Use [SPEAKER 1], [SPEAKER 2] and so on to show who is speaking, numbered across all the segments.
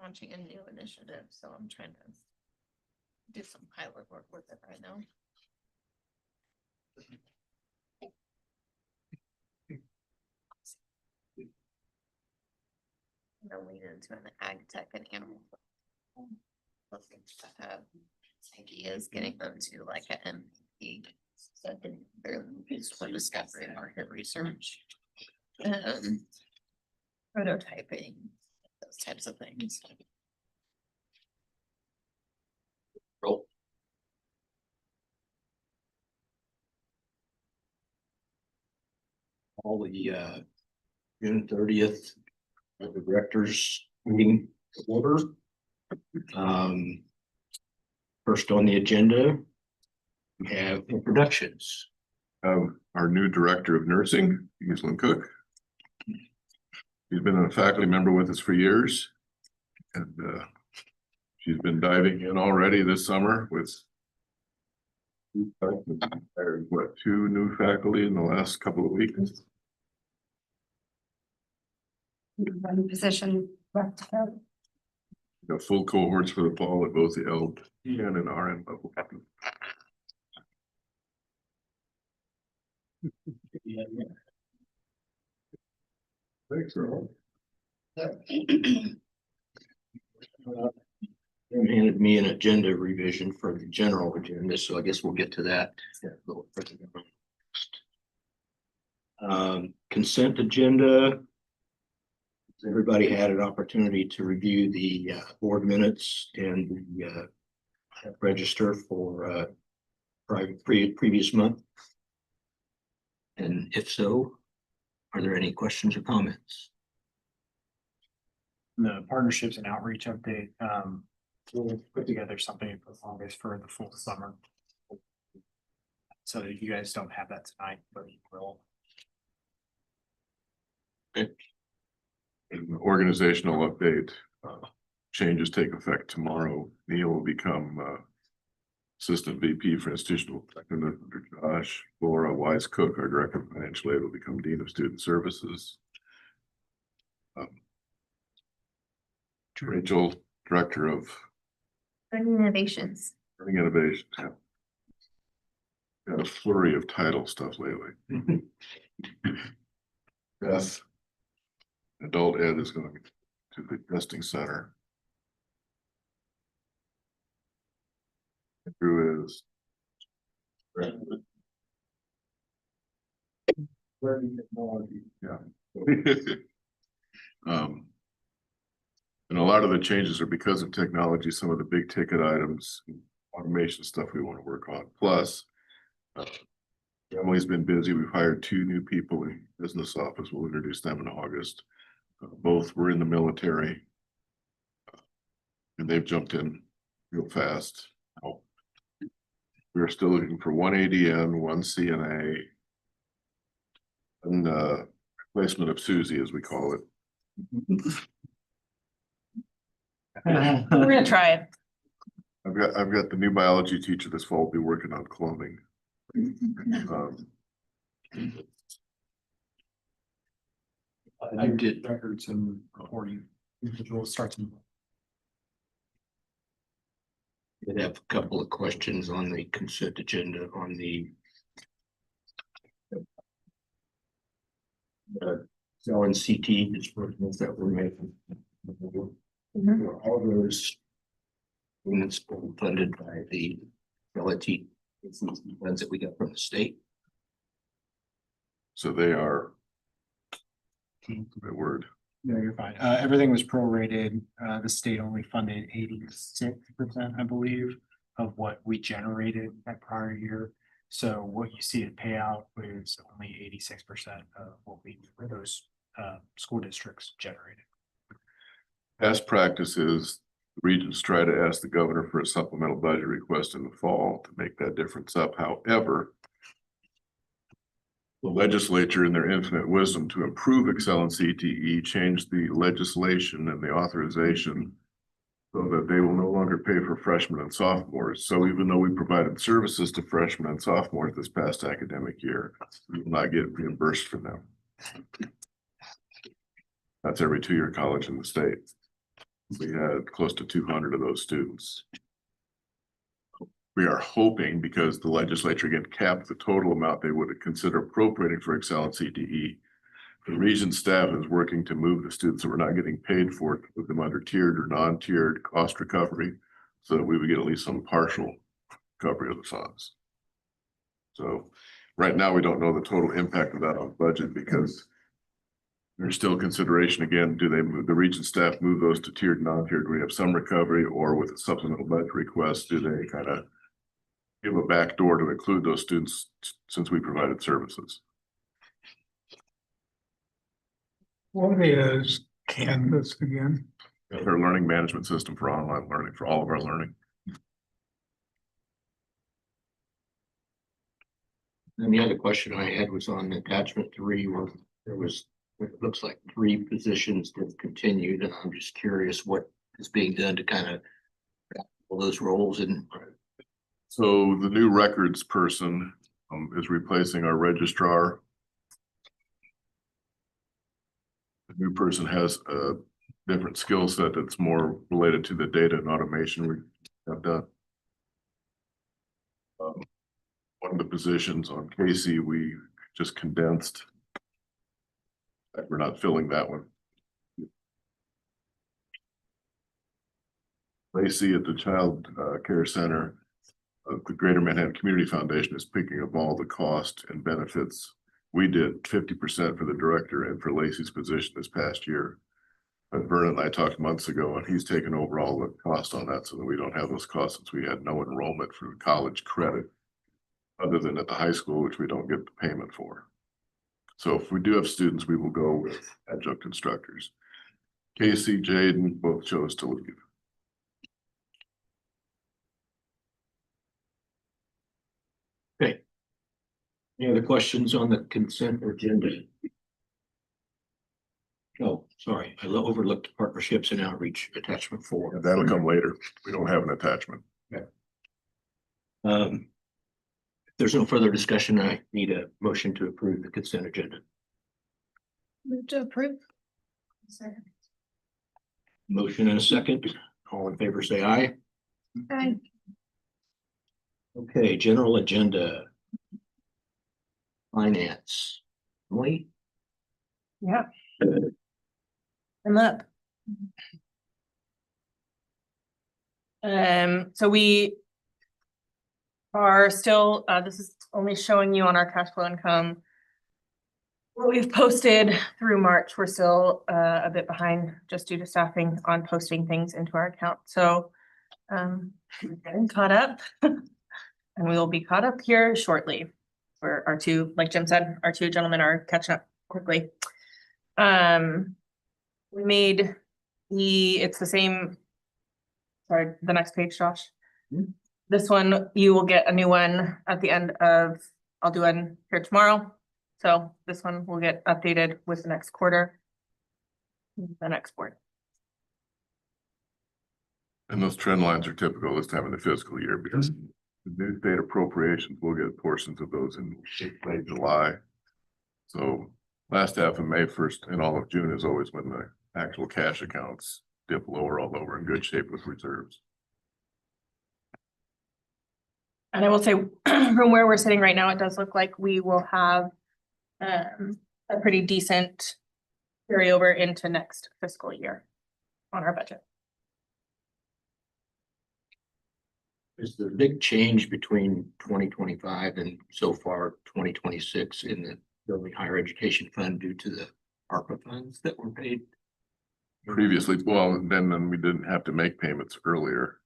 [SPEAKER 1] launching a new initiative, so I'm trying to do some pilot work with it right now. I'm gonna lean into an ag tech and animal. Looking to have ideas, getting them to like an MVP. So I can use for discovery and market research. Prototyping, those types of things.
[SPEAKER 2] Roll. All the June 30th the directors meeting to order. First on the agenda, we have introductions.
[SPEAKER 3] Our new director of nursing, Gislin Cook. She's been a faculty member with us for years. And she's been diving in already this summer with what, 2 new faculty in the last couple of weeks.
[SPEAKER 4] One position left to fill.
[SPEAKER 3] Got full cohorts for the fall at both the LPN and RN level. Thanks, Earl.
[SPEAKER 2] Handed me an agenda revision for the general agenda, so I guess we'll get to that. Consent agenda. Everybody had an opportunity to review the board minutes and the register for previous month. And if so, are there any questions or comments?
[SPEAKER 5] The partnerships and outreach update, we'll put together something for August for the full summer. So that you guys don't have that tonight, but you will.
[SPEAKER 3] An organizational update. Changes take effect tomorrow. Neil will become Assistant VP for Institutional Effectiveness under Josh. Laura Wise Cook, our Director of Financial Aid, will become Dean of Student Services. Rachel, Director of
[SPEAKER 1] Innovations.
[SPEAKER 3] Learning Innovation. Yeah. Got a flurry of title stuff lately. Beth, Adult Ed, is going to the testing center. Drew is yeah. And a lot of the changes are because of technology. Some of the big ticket items, automation stuff we want to work on. Plus, Emily's been busy. We've hired 2 new people in business office. We'll introduce them in August. Both were in the military, and they've jumped in real fast. We're still looking for 1 ADN, 1 CNA, and replacement of Susie, as we call it.
[SPEAKER 1] We're gonna try it.
[SPEAKER 3] I've got the new biology teacher this fall will be working on cloning.
[SPEAKER 5] I did records and reporting. We'll start some.
[SPEAKER 2] I have a couple of questions on the consent agenda on the cell and CT disbursements that were made. Were all those units funded by the LIT funds that we got from the state?
[SPEAKER 3] So they are the word.
[SPEAKER 5] No, you're fine. Everything was prorated. The state only funded 86%, I believe, of what we generated that prior year. So what you see at payout was only 86% of what those school districts generated.
[SPEAKER 3] Past practice is regions try to ask the governor for a supplemental budget request in the fall to make that difference up. However, the legislature, in their infinite wisdom to improve Excel and CTE, changed the legislation and the authorization so that they will no longer pay for freshmen and sophomores. So even though we provided services to freshmen and sophomores this past academic year, we will not get reimbursed for them. That's every 2-year college in the state. We had close to 200 of those students. We are hoping, because the legislature again capped the total amount they would consider appropriating for Excel and CTE. The region staff is working to move the students that we're not getting paid for, to put them under tiered or non-tiered cost recovery, so that we would get at least some partial recovery of the funds. So right now, we don't know the total impact of that on budget, because there's still consideration. Again, do they move the region staff, move those to tiered, non-tiered? We have some recovery, or with a supplemental budget request, do they kind of give a back door to include those students since we provided services?
[SPEAKER 6] What is Canvas again?
[SPEAKER 3] Our learning management system for online learning, for all of our learning.
[SPEAKER 2] And the other question I had was on attachment 3, where there was, it looks like 3 positions that continued, and I'm just curious what is being done to kind of fill those roles in.
[SPEAKER 3] So the new records person is replacing our registrar. The new person has a different skill set that's more related to the data and automation we have done. One of the positions on Casey, we just condensed. We're not filling that one. Lacey at the Child Care Center, the Greater Manhattan Community Foundation is picking up all the cost and benefits. We did 50% for the director and for Lacey's position this past year. But Vernon and I talked months ago, and he's taken over all the cost on that so that we don't have those costs, since we had no enrollment for college credit other than at the high school, which we don't get the payment for. So if we do have students, we will go with adjunct instructors. Casey, Jaden both chose to leave.
[SPEAKER 2] Okay. Any other questions on the consent agenda? Oh, sorry, I overlooked partnerships and outreach, attachment 4.
[SPEAKER 3] That'll come later. We don't have an attachment.
[SPEAKER 2] If there's no further discussion, I need a motion to approve the consent agenda.
[SPEAKER 1] Move to approve.
[SPEAKER 2] Motion and a second. All in favor, say aye.
[SPEAKER 1] Aye.
[SPEAKER 2] Okay, general agenda. Finance. Emily?
[SPEAKER 4] Yeah. I'm up. So we are still, this is only showing you on our cash flow income. What we've posted through March, we're still a bit behind just due to staffing on posting things into our account. So we're getting caught up and we will be caught up here shortly. For our 2, like Jim said, our 2 gentlemen are catching up quickly. We made it's the same. Sorry, the next page, Josh. This one, you will get a new one at the end of, I'll do one here tomorrow. So this one will get updated with the next quarter. The next board.
[SPEAKER 3] And those trend lines are typical this time of the fiscal year, because the new state appropriations will get portions of those in late July. So last half of May, 1st and all of June is always when the actual cash accounts dip lower, although we're in good shape with reserves.
[SPEAKER 4] And I will say from where we're sitting right now, it does look like we will have a pretty decent carryover into next fiscal year on our budget.
[SPEAKER 2] Is there a big change between 2025 and so far 2026 in the building higher education fund due to the ARPA funds that were paid?
[SPEAKER 3] Previously, well, then we didn't have to make payments earlier.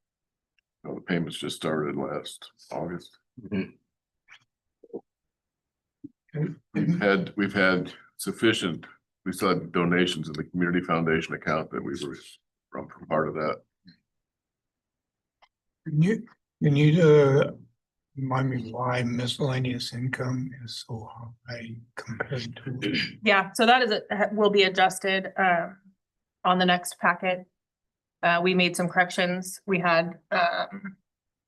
[SPEAKER 3] No, the payments just started last August. We've had sufficient, we still had donations in the community foundation account that we were from part of that.
[SPEAKER 6] Can you remind me why miscellaneous income is so high compared to?
[SPEAKER 4] Yeah, so that is will be adjusted on the next packet. We made some corrections. We had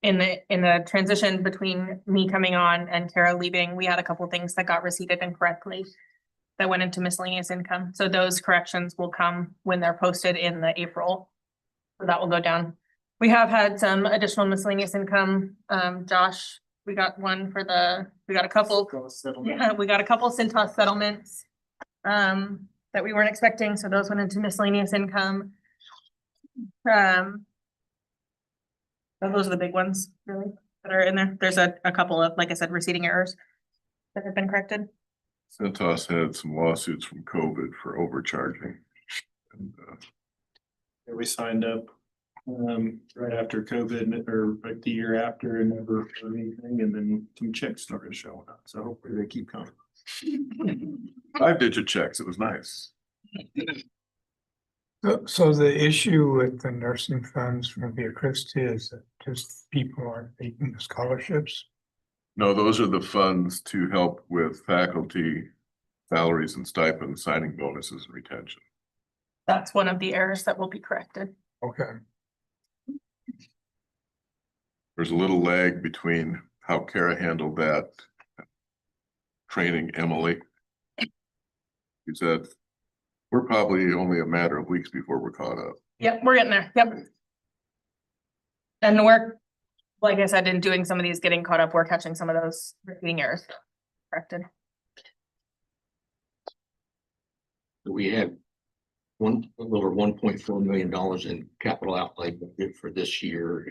[SPEAKER 4] in the transition between me coming on and Kara leaving, we had a couple things that got receipted incorrectly that went into miscellaneous income. So those corrections will come when they're posted in the April So that will go down. We have had some additional miscellaneous income. Josh, we got a couple. Yeah, we got a couple Cintas settlements that we weren't expecting, so those went into miscellaneous income. Those are the big ones, really, that are in there. There's a couple of, like I said, receding errors that have been corrected.
[SPEAKER 3] Centos had some lawsuits from COVID for overcharging. And,
[SPEAKER 5] Yeah, we signed up right after COVID or like the year after and never heard anything, and then some checks started showing up, so hopefully they keep coming.
[SPEAKER 3] 5-digit checks, it was nice.
[SPEAKER 6] So the issue with the nursing funds from Via Christi is that just people aren't taking the scholarships.
[SPEAKER 3] No, those are the funds to help with faculty salaries and stipends, signing bonuses and retention.
[SPEAKER 4] That's one of the errors that will be corrected.
[SPEAKER 6] Okay.
[SPEAKER 3] There's a little lag between how Kara handled that training Emily. He said, we're probably only a matter of weeks before we're caught up.
[SPEAKER 4] Yep, we're getting there. Yep. And we're, like I said, in doing some of these, getting caught up, we're catching some of those repeating errors corrected.
[SPEAKER 2] We had a little over $1.4 million in capital outlay budget for this year.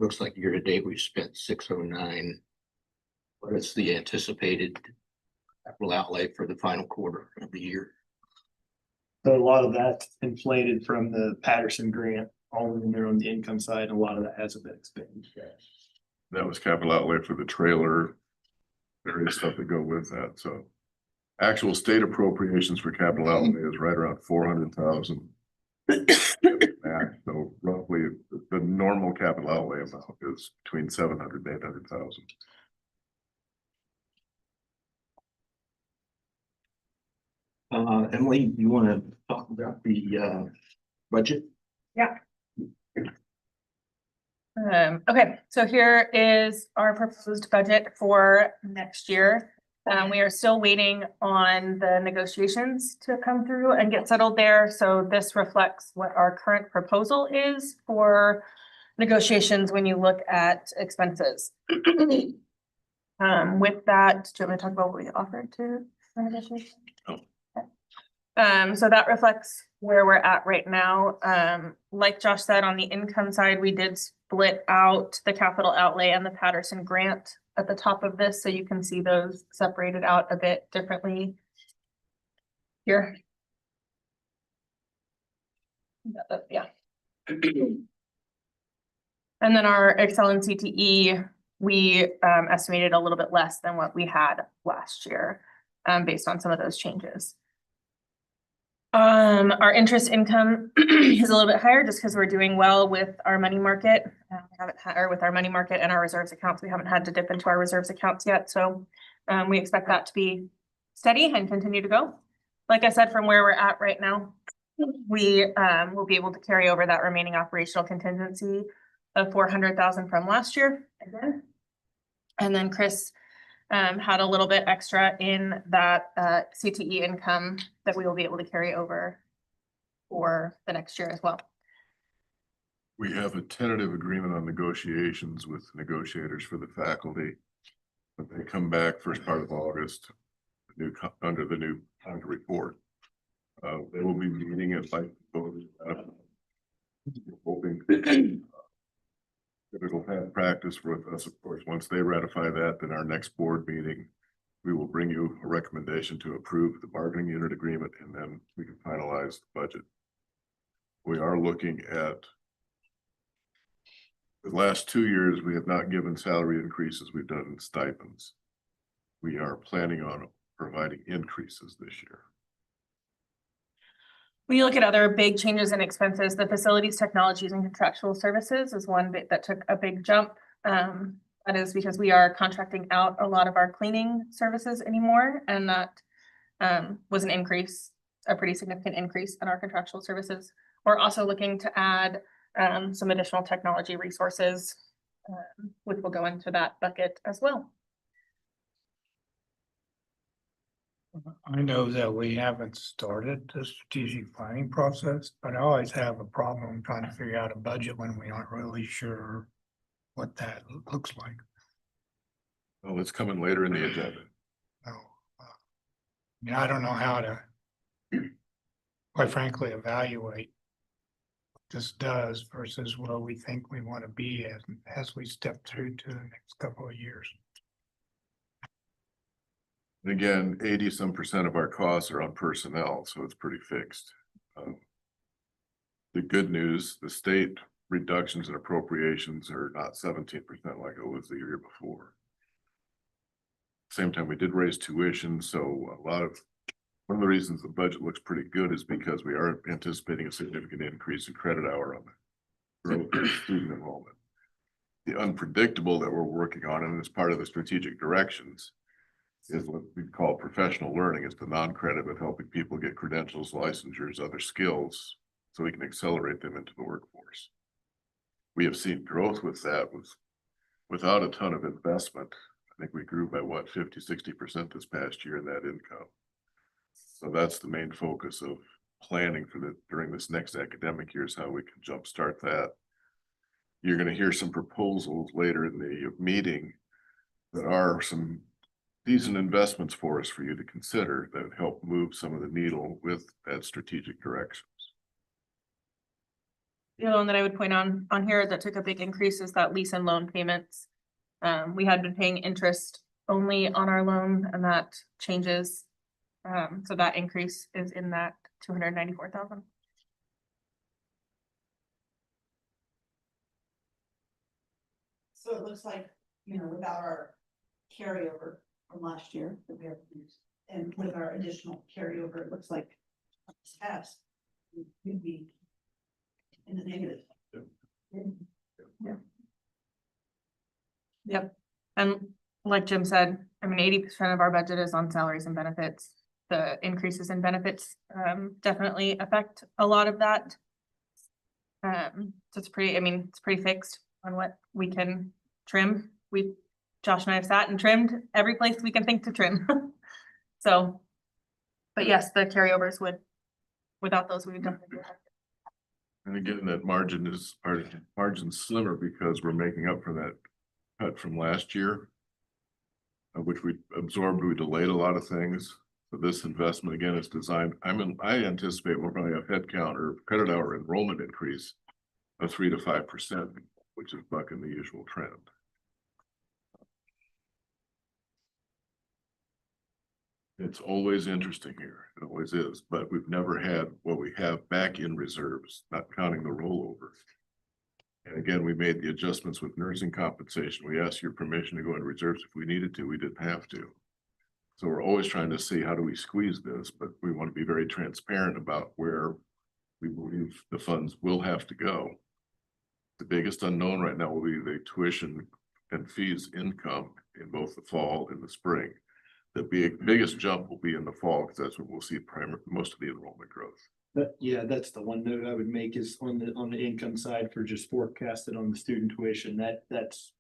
[SPEAKER 2] Looks like year to date, we've spent 609. What is the anticipated capital outlay for the final quarter of the year?
[SPEAKER 5] So a lot of that inflated from the Patterson grant, all in there on the income side, a lot of that hasn't been spent yet.
[SPEAKER 3] That was capital outlay for the trailer, various stuff that go with that, so. Actual state appropriations for capital outlay is right around 400,000. So roughly, the normal capital outlay amount is between 700 and 800,000.
[SPEAKER 2] Emily, you want to talk about the budget?
[SPEAKER 4] Okay, so here is our proposed budget for next year. We are still waiting on the negotiations to come through and get settled there. So this reflects what our current proposal is for negotiations when you look at expenses. With that, do you want me to talk about what we offered to the negotiation?
[SPEAKER 2] Oh.
[SPEAKER 4] So that reflects where we're at right now. Like Josh said, on the income side, we did split out the capital outlay and the Patterson grant at the top of this, so you can see those separated out a bit differently here. Yeah. And then our Excel and CTE, we estimated a little bit less than what we had last year, based on some of those changes. Our interest income is a little bit higher just because we're doing well with our money market. We haven't had, or with our money market and our reserves accounts, we haven't had to dip into our reserves accounts yet. So we expect that to be steady and continue to go. Like I said, from where we're at right now, we will be able to carry over that remaining operational contingency of 400,000 from last year again. And then Chris had a little bit extra in that CTE income that we will be able to carry over for the next year as well.
[SPEAKER 3] We have a tentative agreement on negotiations with negotiators for the faculty. But they come back first part of August, under the new report. They will be meeting at like hoping typical past practice with us, of course. Once they ratify that, then our next board meeting, we will bring you a recommendation to approve the bargaining unit agreement, and then we can finalize the budget. We are looking at the last 2 years, we have not given salary increases, we've done stipends. We are planning on providing increases this year.
[SPEAKER 4] When you look at other big changes in expenses, the facilities, technologies, and contractual services is one bit that took a big jump. That is because we are contracting out a lot of our cleaning services anymore, and that was an increase, a pretty significant increase in our contractual services. We're also looking to add some additional technology resources, which will go into that bucket as well.
[SPEAKER 6] I know that we haven't started the strategic planning process, but I always have a problem trying to figure out a budget when we aren't really sure what that looks like.
[SPEAKER 3] Well, it's coming later in the agenda.
[SPEAKER 6] So, I mean, I don't know how to, quite frankly, evaluate what this does versus where we think we want to be as we step through to the next couple of years.
[SPEAKER 3] And again, 80% of our costs are on personnel, so it's pretty fixed. The good news, the state reductions in appropriations are not 17% like it was the year before. Same time, we did raise tuition, so one of the reasons the budget looks pretty good is because we are anticipating a significant increase in credit hour on the growth of student enrollment. The unpredictable that we're working on, and as part of the strategic directions, is what we call professional learning. It's the non-credit of helping people get credentials, licensures, other skills, so we can accelerate them into the workforce. We have seen growth with that without a ton of investment. I think we grew by what, 50–60% this past year in that income. So that's the main focus of planning for during this next academic year, is how we can jumpstart that. You're going to hear some proposals later in the meeting that are some decent investments for us for you to consider that help move some of the needle with that strategic directions.
[SPEAKER 4] The other one that I would point on here that took a big increase is that lease and loan payments. We had been paying interest only on our loan, and that changes. So that increase is in that 294,000.
[SPEAKER 7] So it looks like, without our carryover from last year that we have used, and with our additional carryover, it looks like this past we'd be in the negative.
[SPEAKER 4] Yep. And like Jim said, I mean, 80% of our budget is on salaries and benefits. The increases in benefits definitely affect a lot of that. So it's pretty fixed on what we can trim. Josh and I have sat and trimmed every place we can think to trim. So, but yes, the carryovers without those, we would definitely.
[SPEAKER 3] And again, that margin's slimmer because we're making up for that cut from last year, which we absorbed. We delayed a lot of things. So this investment again is designed. I anticipate we're going to have headcount or credit hour enrollment increase of 3 to 5%, which is bucking the usual trend. It's always interesting here. It always is, but we've never had what we have back in reserves, not counting the rollover. And again, we made the adjustments with nursing compensation. We asked your permission to go into reserves if we needed to. We didn't have to. So we're always trying to see how do we squeeze this, but we want to be very transparent about where we believe the funds will have to go. The biggest unknown right now will be the tuition and fees income in both the fall and the spring. The biggest jump will be in the fall because that's when we'll see most of the enrollment growth.
[SPEAKER 5] That's the one note I would make is on the income side for just forecasted on the student tuition, that's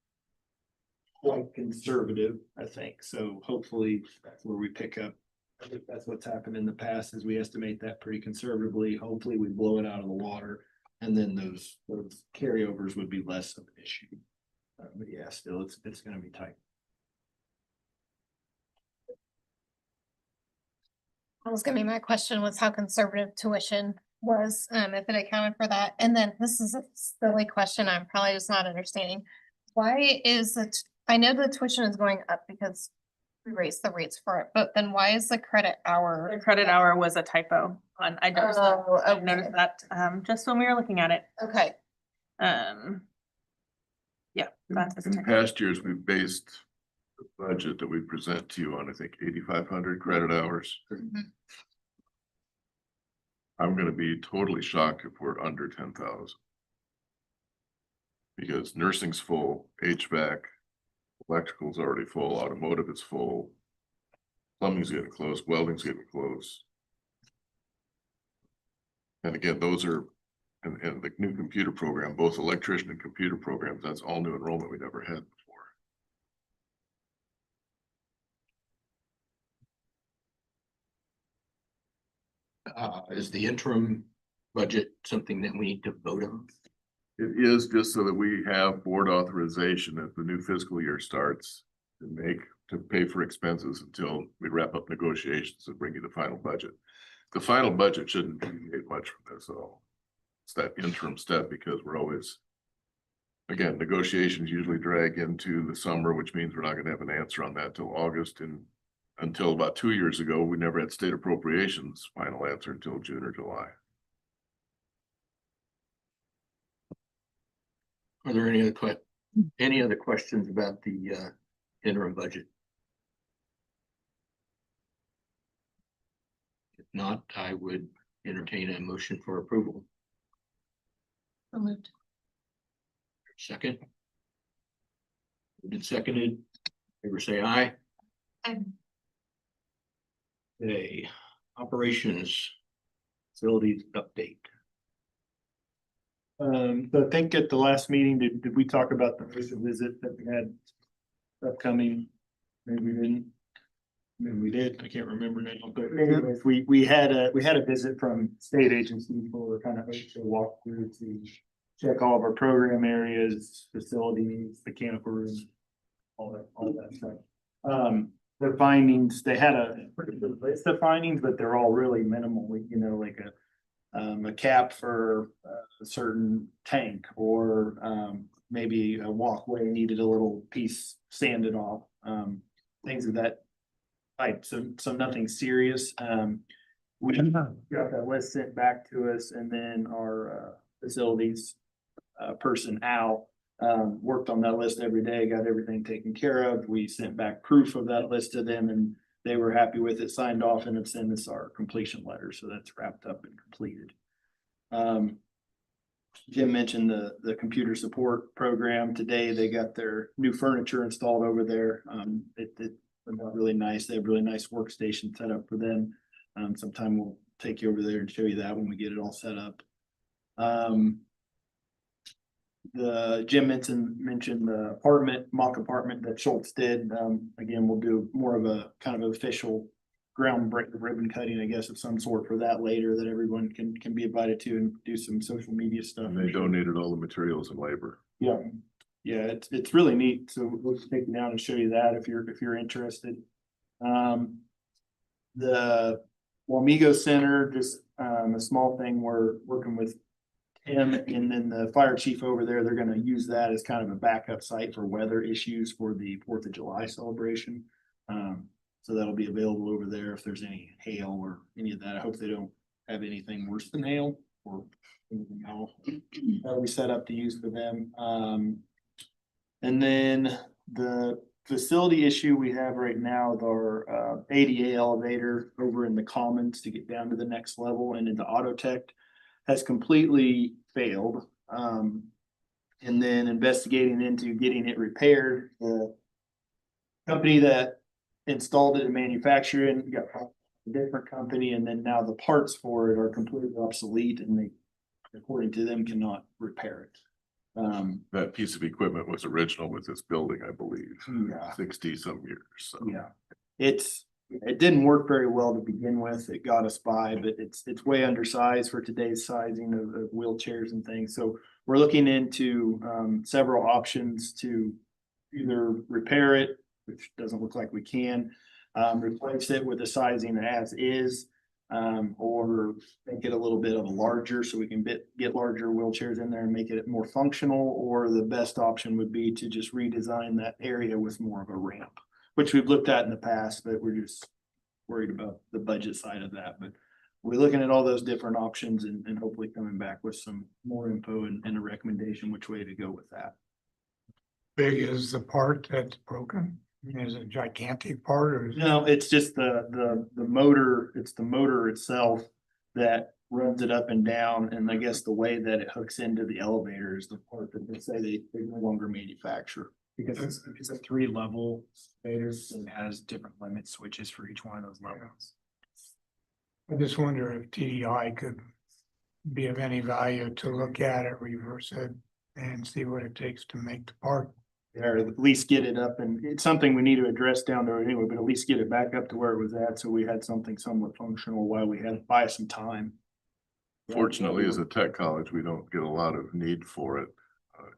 [SPEAKER 5] quite conservative, I think. So hopefully that's where we pick up. I think that's what's happened in the past is we estimate that pretty conservatively. Hopefully we blow it out of the water, and then those carryovers would be less of an issue. But yeah, still it's going to be tight.
[SPEAKER 1] That was gonna be my question, was how conservative tuition was, if it accounted for that. And then this is a silly question, I'm probably just not understanding. Why is it, I know the tuition is going up because we raised the rates for it, but then why is the credit hour?
[SPEAKER 4] The credit hour was a typo on, I noticed that.
[SPEAKER 1] Oh,
[SPEAKER 4] I noticed that, just when we were looking at it.
[SPEAKER 1] Okay,
[SPEAKER 4] Yeah, that's.
[SPEAKER 3] In past years, we've based the budget that we present to you on, I think, 8,500 credit hours.
[SPEAKER 1] Mhm.
[SPEAKER 3] I'm going to be totally shocked if we're under 10,000. Because nursing's full, HVAC, electrical's already full, automotive is full. Plumbing's getting close, welding's getting close. And again, those are, and the new computer program, both electrician and computer programs, that's all new enrollment we never had before.
[SPEAKER 2] Is the interim budget something that we need to vote on?
[SPEAKER 3] It is just so that we have board authorization as the new fiscal year starts to pay for expenses until we wrap up negotiations and bring you the final budget. The final budget shouldn't deviate much from this at all. It's that interim step because we're always, again, negotiations usually drag into the summer, which means we're not gonna have an answer on that till August, and until about 2 years ago, we never had state appropriations final answer until June or July.
[SPEAKER 2] Are there any other questions about the interim budget? If not, I would entertain a motion for approval.
[SPEAKER 1] So moved.
[SPEAKER 2] Second. Moved and seconded. Favor say aye.
[SPEAKER 1] Aye.
[SPEAKER 2] Okay, operations facilities update.
[SPEAKER 5] So I think at the last meeting, did we talk about the first visit that we had upcoming? Maybe we didn't. Maybe we did, I can't remember now, but anyways, we had a visit from state agencies for kind of to walk through to check all of our program areas, facilities, mechanical rooms, all that stuff. The findings, they had a pretty good list of findings, but they're all really minimal, you know, like a cap for a certain tank or maybe a walkway needed a little piece sanded off, things of that type. So nothing serious. We got that list sent back to us, and then our facilities person Al worked on that list every day, got everything taken care of. We sent back proof of that list to them, and they were happy with it, signed off, and have sent us our completion letter. So that's wrapped up and completed. Jim mentioned the computer support program today. They got their new furniture installed over there. It went out really nice. They have really nice workstation set up for them. Sometime we'll take you over there and show you that when we get it all set up. The Jim mentioned the mock apartment that Schultz did. Again, we'll do more of a kind of official ribbon cutting, I guess, of some sort for that later, that everyone can be invited to and do some social media stuff.
[SPEAKER 3] And they donated all the materials and labor.
[SPEAKER 5] Yeah, yeah, it's really neat. So we'll take you down and show you that if you're interested. The Wamego Center, just a small thing, we're working with him and then the fire chief over there. They're gonna use that as kind of a backup site for weather issues for the 4th of July celebration. So that'll be available over there if there's any hail or any of that. I hope they don't have anything worse than hail or anything else. That'll be set up to use for them. And then the facility issue we have right now with our ADA elevator over in the commons to get down to the next level and into Autotech has completely failed. And then investigating into getting it repaired, the company that installed it and manufactured it got a different company, and then now the parts for it are completely obsolete and they, according to them, cannot repair it.
[SPEAKER 3] That piece of equipment was original with this building, I believe,
[SPEAKER 5] Yeah.
[SPEAKER 3] 60 some years, so.
[SPEAKER 5] Yeah, it didn't work very well to begin with. It got us by, but it's way undersized for today's sizing of wheelchairs and things. So we're looking into several options to either repair it, which doesn't look like we can, replace it with the sizing as is, or make it a little bit of a larger so we can get larger wheelchairs in there and make it more functional. Or the best option would be to just redesign that area with more of a ramp, which we've looked at in the past, but we're just worried about the budget side of that. But we're looking at all those different options and hopefully coming back with some more info and a recommendation which way to go with that.
[SPEAKER 6] Big is the part that's broken? Is it a gigantic part or? is it-
[SPEAKER 5] No, it's just the motor, it's the motor itself that runs it up and down. And I guess the way that it hooks into the elevator is the part that they say they no longer manufacture. Because it's a 3-level elevator and has different limit switches for each one of those levels.
[SPEAKER 6] I just wonder if TDI could be of any value to look at it, reverse it, and see what it takes to make the part.
[SPEAKER 5] Or at least get it up, and it's something we need to address down there anyway, but at least get it back up to where it was at, so we had something somewhat functional while we had to buy some time.
[SPEAKER 3] Fortunately, as a tech college, we don't get a lot of need for it.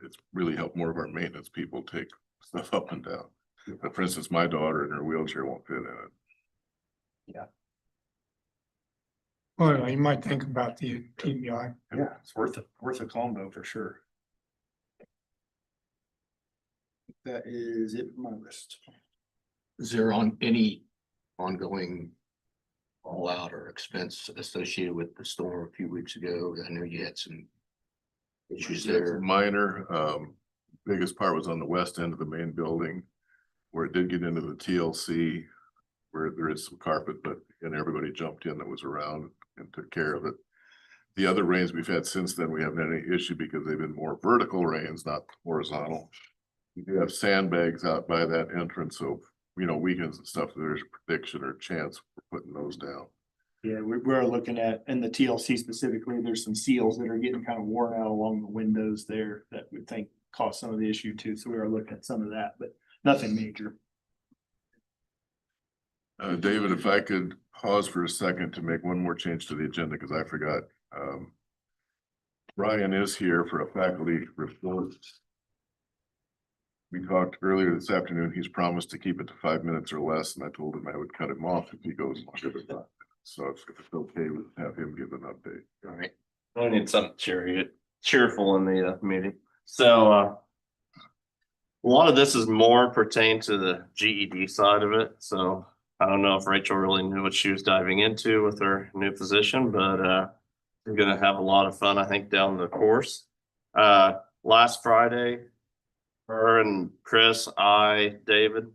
[SPEAKER 3] It's really helped more of our maintenance people take stuff up and down. But for instance, my daughter in her wheelchair won't fit in it.
[SPEAKER 6] Well, you might think about the TBI.
[SPEAKER 5] Yeah, it's worth a combo for sure. That is it for my list.
[SPEAKER 2] Is there on any ongoing fallout or expense associated with the storm a few weeks ago? I know you had some issues there.
[SPEAKER 3] Minor, biggest part was on the west end of the main building, where it did get into the TLC, where there is some carpet, but and everybody jumped in that was around and took care of it. The other rains we've had since then, we haven't had any issue because they've been more vertical rains, not horizontal. We do have sandbags out by that entrance, so weekends and stuff, there's a prediction or chance we're putting those down.
[SPEAKER 5] Yeah, we're looking at, in the TLC specifically, there's some seals that are getting kind of worn out along the windows there that we think cause some of the issue too, so we are looking at some of that, but nothing major.
[SPEAKER 3] David, if I could pause for a second to make one more change to the agenda, because I forgot. Brian is here for a faculty report. We talked earlier this afternoon, he's promised to keep it to 5 minutes or less, and I told him I would cut him off if he goes longer than that. So if it's okay, we'll have him give an update.
[SPEAKER 2] All right.
[SPEAKER 8] I need something cheerful in the meeting. So a lot of this is more pertained to the GED side of it. So I don't know if Rachel really knew what she was diving into with her new position, but we're gonna have a lot of fun, I think, down the course. Last Friday, her and Chris, David,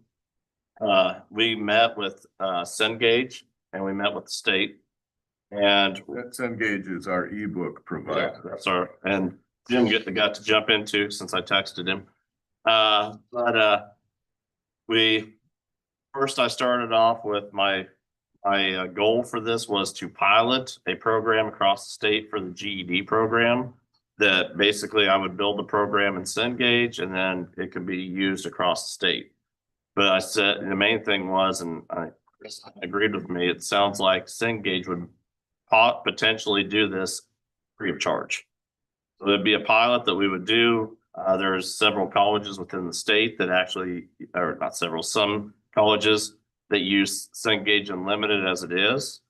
[SPEAKER 8] we met with Cengage and we met with the state. And
[SPEAKER 3] That Cengage is our ebook provider.
[SPEAKER 8] that's and Jim got to jump into since I texted him. I started off with my goal for this was to pilot a program across the state for the GED program. That basically I would build the program in Cengage and then it could be used across the state. But I said the main thing was, and Chris agreed with me, it sounds like Cengage would potentially do this free of charge. So it'd be a pilot that we would do. There's several colleges within the state that actually, or not several, some colleges that use Cengage Unlimited as it is.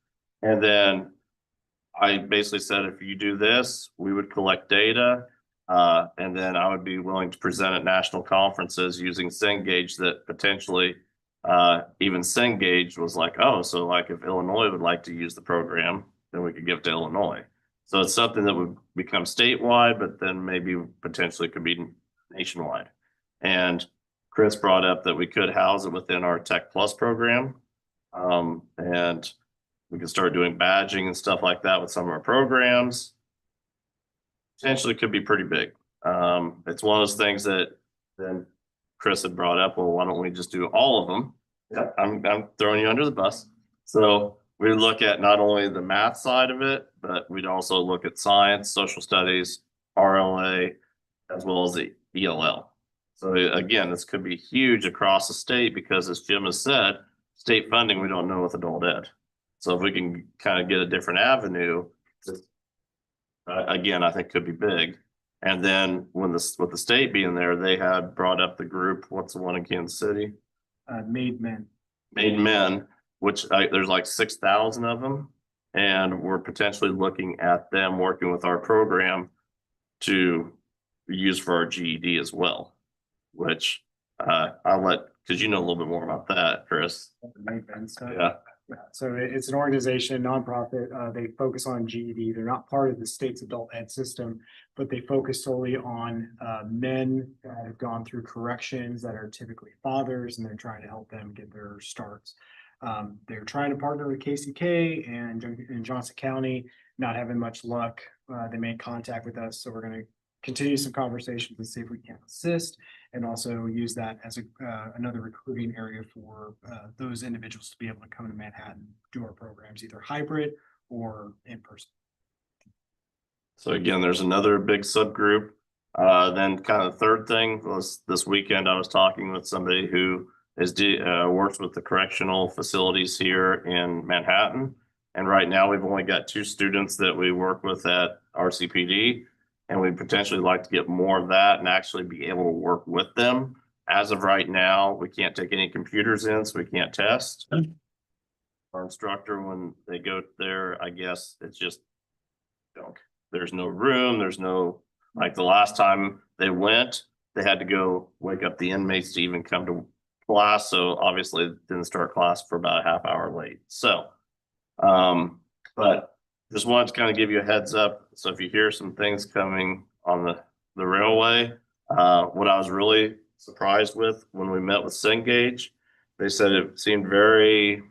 [SPEAKER 8] And then I basically said, if you do this, we would collect data. And then I would be willing to present at national conferences using Cengage that potentially even Cengage was like, oh, so like if Illinois would like to use the program, then we could give it to Illinois. So it's something that would become statewide, but then maybe potentially could be nationwide. And Chris brought up that we could house it within our Tech Plus program. And we can start doing badging and stuff like that with some of our programs. Potentially could be pretty big. It's one of those things that then Chris had brought up, well, why don't we just do all of them? Yeah, I'm throwing you under the bus. So we look at not only the math side of it, but we'd also look at science, social studies, RLA, as well as the ELL. So again, this could be huge across the state because as Jim has said, state funding, we don't know with adult ed. So if we can kind of get a different avenue, again, I think could be big. And then when with the state being there, they had brought up the group, what's the one in Kansas City?
[SPEAKER 5] Made Men.
[SPEAKER 8] Made Men, which there's like 6,000 of them. And we're potentially looking at them working with our program to use for our GED as well, which I'll let, because you know a little bit more about that, Chris.
[SPEAKER 5] Made Men stuff.
[SPEAKER 8] Yeah.
[SPEAKER 5] Yeah, so it's an organization, nonprofit. They focus on GED. They're not part of the state's adult ed system, but they focus solely on men that have gone through corrections that are typically fathers, and they're trying to help them get their starts. They're trying to partner with KCK and in Johnson County, not having much luck. They made contact with us, so we're going to continue some conversations and see if we can assist, and also use that as another recruiting area for those individuals to be able to come to Manhattan, do our programs, either hybrid or in person.
[SPEAKER 8] So again, there's another big subgroup. Then kind of the third thing was this weekend, I was talking with somebody who works with the correctional facilities here in Manhattan. And right now, we've only got 2 students that we work with at RCPD. And we potentially like to get more of that and actually be able to work with them. As of right now, we can't take any computers in, so we can't test. Our instructor, when they go there, I guess it's just junk. There's no room, there's no, like the last time they went, they had to go wake up the inmates to even come to class. So obviously didn't start class for about a half hour late. So, but just wanted to kind of give you a heads up. So if you hear some things coming on the railway, what I was really surprised with when we met with Cengage, they said it seemed very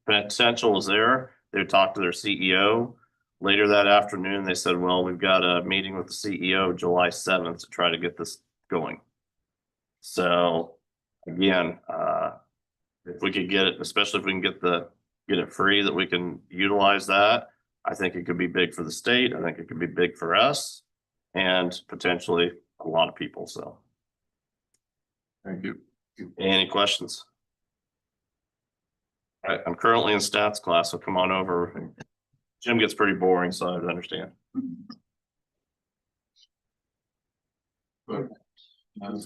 [SPEAKER 8] potential was there. They talked to their CEO. Later that afternoon, they said, well, we've got a meeting with the CEO July 7th to try to get this going. So again, if we could get it, especially if we can get it free, that we can utilize that, I think it could be big for the state. I think it could be big for us and potentially a lot of people. So.
[SPEAKER 3] Thank you.
[SPEAKER 8] Any questions? All right, I'm currently in stats class, so come on over. Jim gets pretty boring, so I understand.
[SPEAKER 3] But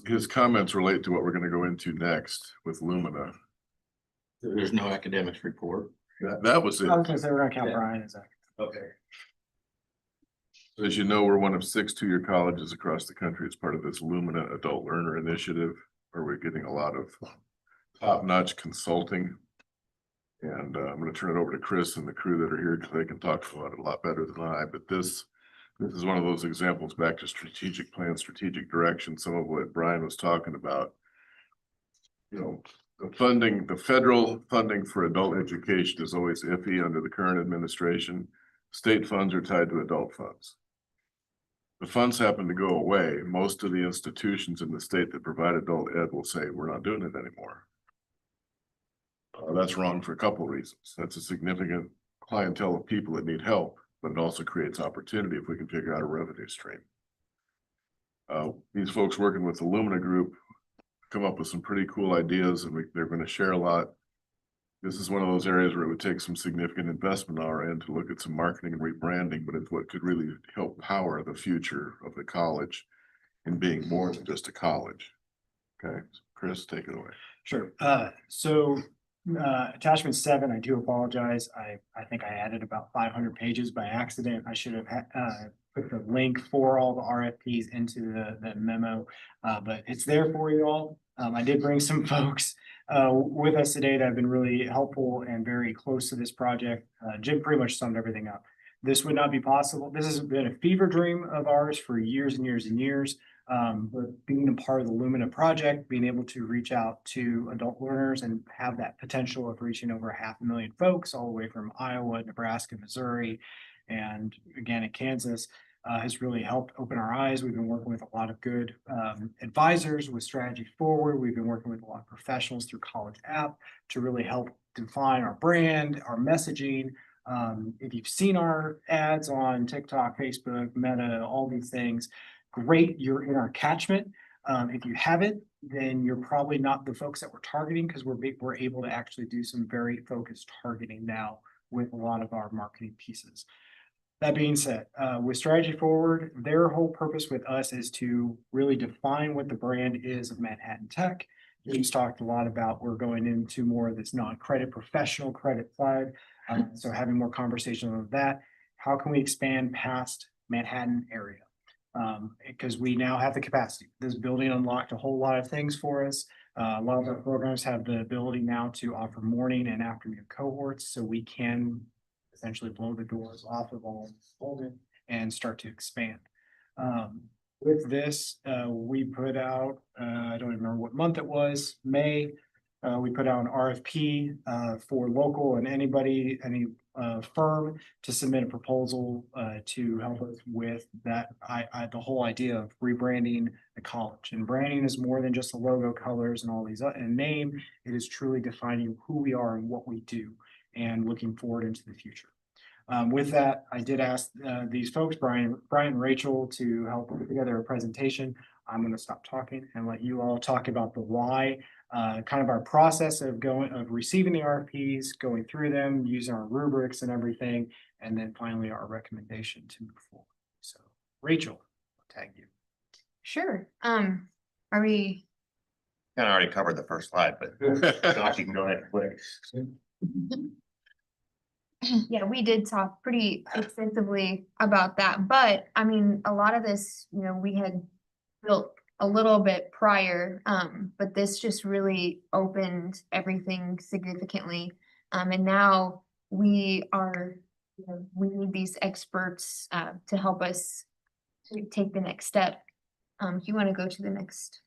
[SPEAKER 3] his comments relate to what we're gonna go into next with Lumina.
[SPEAKER 2] There's no academics report.
[SPEAKER 3] That was it.
[SPEAKER 5] I was gonna say, we're gonna count
[SPEAKER 2] Yeah.
[SPEAKER 5] Brian as a.
[SPEAKER 2] Okay.
[SPEAKER 3] As you know, we're one of 6 two-year colleges across the country as part of this Lumina Adult Learner Initiative, where we're getting a lot of top-notch consulting. And I'm gonna turn it over to Chris and the crew that are here because they can talk about it a lot better than I, but this is one of those examples back to strategic plan, strategic direction, some of what Brian was talking about. You know, the federal funding for adult education is always iffy under the current administration. State funds are tied to adult funds. The funds happen to go away. Most of the institutions in the state that provide adult ed will say, we're not doing it anymore. That's wrong for a couple of reasons. That's a significant clientele of people that need help, but it also creates opportunity if we can figure out a revenue stream. These folks working with the Lumina Group come up with some pretty cool ideas, and they're going to share a lot. This is one of those areas where it would take some significant investment on our end to look at some marketing and rebranding, but it's what could really help power the future of the college in being more than just a college. Okay, Chris, take it away.
[SPEAKER 5] Sure. Attachment 7, I do apologize. I think I added about 500 pages by accident. I should have put the link for all the RFPs into the memo, but it's there for you all. I did bring some folks with us today that have been really helpful and very close to this project. Jim pretty much summed everything up. This would not be possible. This has been a fever dream of ours for years and years and years. But being a part of the Lumina project, being able to reach out to adult learners and have that potential of reaching over 500,000 folks all the way from Iowa, Nebraska, Missouri, and again in Kansas, has really helped open our eyes. We've been working with a lot of good advisors with Strategy Forward. We've been working with a lot of professionals through College App to really help define our brand, our messaging. If you've seen our ads on TikTok, Facebook, Meta, all these things, great, you're in our catchment. If you haven't, then you're probably not the folks that we're targeting, because we're able to actually do some very focused targeting now with a lot of our marketing pieces. That being said, with Strategy Forward, their whole purpose with us is to really define what the brand is of Manhattan Tech. James talked a lot about we're going into more of this non-credit professional credit side. So having more conversation on that. How can we expand past Manhattan area? Because we now have the capacity. This building unlocked a whole lot of things for us. A lot of our programs have the ability now to offer morning and afternoon cohorts, so we can essentially blow the doors off of all Holden and start to expand. With this, we put out, I don't even remember what month it was, May. We put out an RFP for local and any firm to submit a proposal to help us with that. The whole idea of rebranding the college, and branding is more than just the logo, colors, and all these and name. It is truly defining who we are and what we do, and looking forward into the future. With that, I did ask these folks, Brian and Rachel, to help put together a presentation. I'm going to stop talking and let you all talk about the why, kind of our process of receiving the RFPs, going through them, using our rubrics and everything, and then finally our recommendation to move forward. So Rachel, I'll tag you.
[SPEAKER 9] Sure. Are we,
[SPEAKER 10] Kind of already covered the first slide, but Josh, you can go ahead and click.
[SPEAKER 9] yeah, we did talk pretty extensively about that, but I mean, a lot of this, we had built a little bit prior, but this just really opened everything significantly. And now we are, we need these experts to help us to take the next step. If you want to go to the next.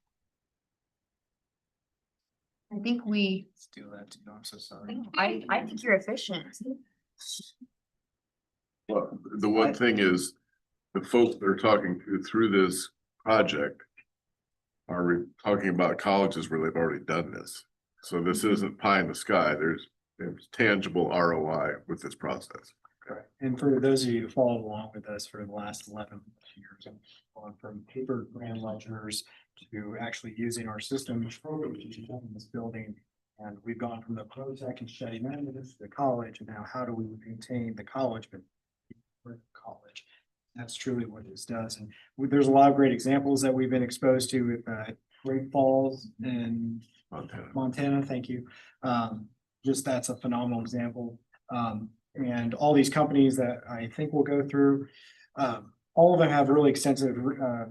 [SPEAKER 9] I think we,
[SPEAKER 5] Steal that too. I'm so sorry.
[SPEAKER 9] I think you're efficient.
[SPEAKER 3] Well, the one thing is, the folks that are talking through this project are talking about colleges where they've already done this. So this isn't pie in the sky. There's tangible ROI with this process.
[SPEAKER 5] Correct. And for those of you who followed along with us for the last 11 years, I've gone from paper grand ledgers to actually using our system in this building. And we've gone from the pro tech and study management to the college, and now how do we maintain the college, but we're college. That's truly what this does. And there's a lot of great examples that we've been exposed to with Great Falls and Montana. Thank you. Just that's a phenomenal example. And all these companies that I think we'll go through, all of them have really extensive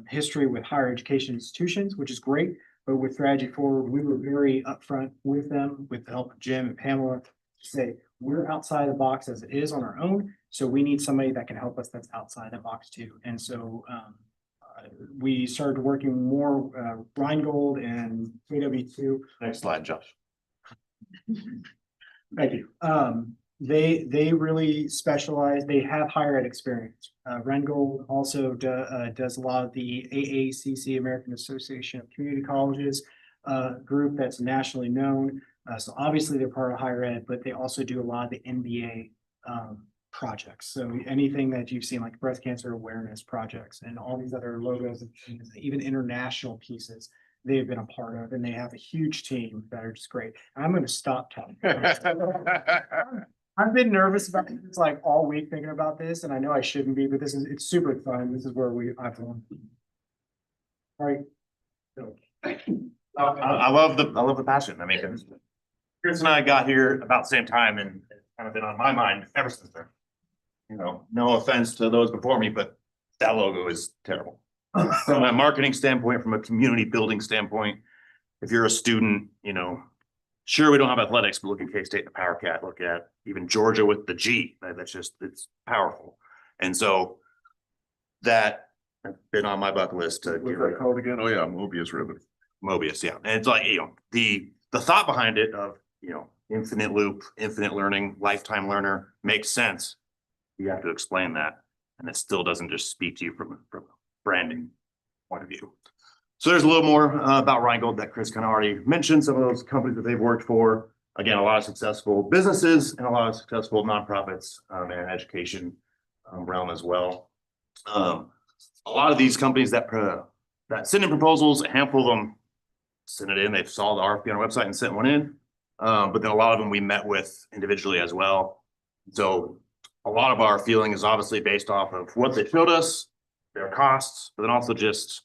[SPEAKER 5] history with higher education institutions, which is great. But with Strategy Forward, we were very upfront with them, with the help of Jim and Pamela, to say we're outside the box as it is on our own. So we need somebody that can help us that's outside the box too. And so we started working more Rheingold and KW2.
[SPEAKER 10] Next slide, Josh.
[SPEAKER 5] Thank you. They really specialize, they have higher ed experience. Rheingold also does a lot of the AACC, American Association of Community Colleges, group that's nationally known. So obviously they're part of higher ed, but they also do a lot of the MBA projects. So anything that you've seen like breast cancer awareness projects and all these other logos, even international pieces, they've been a part of, and they have a huge team that are just great. I'm going to stop talking. I've been nervous about this like all week thinking about this, and I know I shouldn't be, but it's super fun. This is where I've won. All right.
[SPEAKER 10] I love the passion. I mean, Chris and I got here about the same time and it's kind of been on my mind ever since then. No offense to those before me, but that logo is terrible. From a marketing standpoint, from a community building standpoint, if you're a student, sure, we don't have athletics, but look at K-State and the Power Cat, look at even Georgia with the G. It's powerful. And so that has been on my bucket list to
[SPEAKER 3] What's
[SPEAKER 10] get
[SPEAKER 3] that called again? Oh, yeah, Mobius ribbon.
[SPEAKER 10] Mobius, yeah. And it's like, the thought behind it of, infinite loop, infinite learning, lifetime learner makes sense. You have to explain that. And it still doesn't just speak to you from a branding point of view. So there's a little more about Rheingold that Chris kind of already mentioned, some of those companies that they've worked for. Again, a lot of successful businesses and a lot of successful nonprofits and education realm as well. A lot of these companies that send in proposals, a handful of them sent it in. They saw the RFP on our website and sent one in. But then a lot of them we met with individually as well. So a lot of our feeling is obviously based off of what they showed us, their costs, but then also just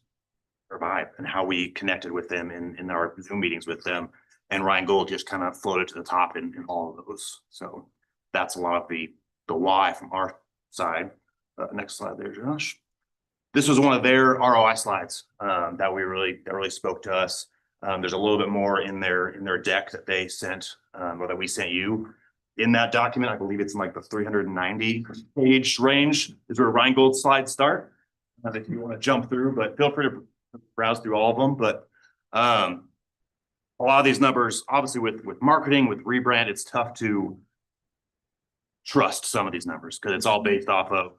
[SPEAKER 10] their vibe and how we connected with them in our Zoom meetings with them. And Rheingold just kind of floated to the top in all of those. So that's a lot of the why from our side. Next slide there, Josh. This was one of their ROI slides that really spoke to us. There's a little bit more in their deck that they sent or that we sent you. In that document, I believe it's in like the 390 page range is where Rheingold slides start. If you want to jump through, but feel free to browse through all of them. But a lot of these numbers, obviously with marketing, with rebrand, it's tough to trust some of these numbers because it's all based off of,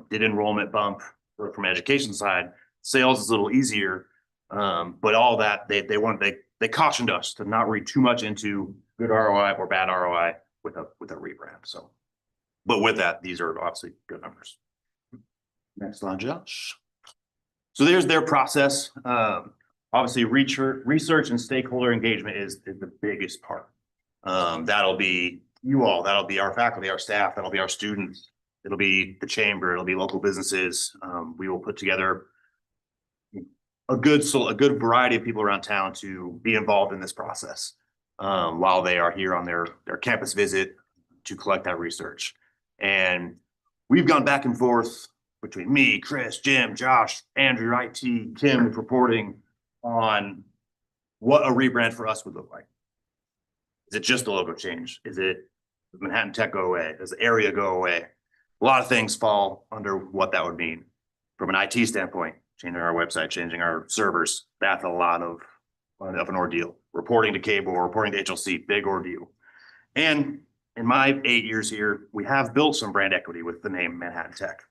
[SPEAKER 10] did enrollment bump from education side. Sales is a little easier, but all that they cautioned us to not read too much into good ROI or bad ROI with a rebrand. So But with that, these are obviously good numbers. Next slide, Josh. So there's their process. Obviously, research and stakeholder engagement is the biggest part. That'll be you all, that'll be our faculty, our staff, that'll be our students. It'll be the chamber, it'll be local businesses. We will put together a good variety of people around town to be involved in this process while they are here on their campus visit to collect that research. And we've gone back and forth between me, Chris, Jim, Josh, Andrew, IT, Kim with reporting on what a rebrand for us would look like. Is it just a logo change? Does Manhattan Tech go away? Does the area go away? A lot of things fall under what that would mean. From an IT standpoint, changing our website, changing our servers, that's a lot of an ordeal. Reporting to cable, reporting to HLC, big ordeal. And in my 8 years here, we have built some brand equity with the name Manhattan Tech.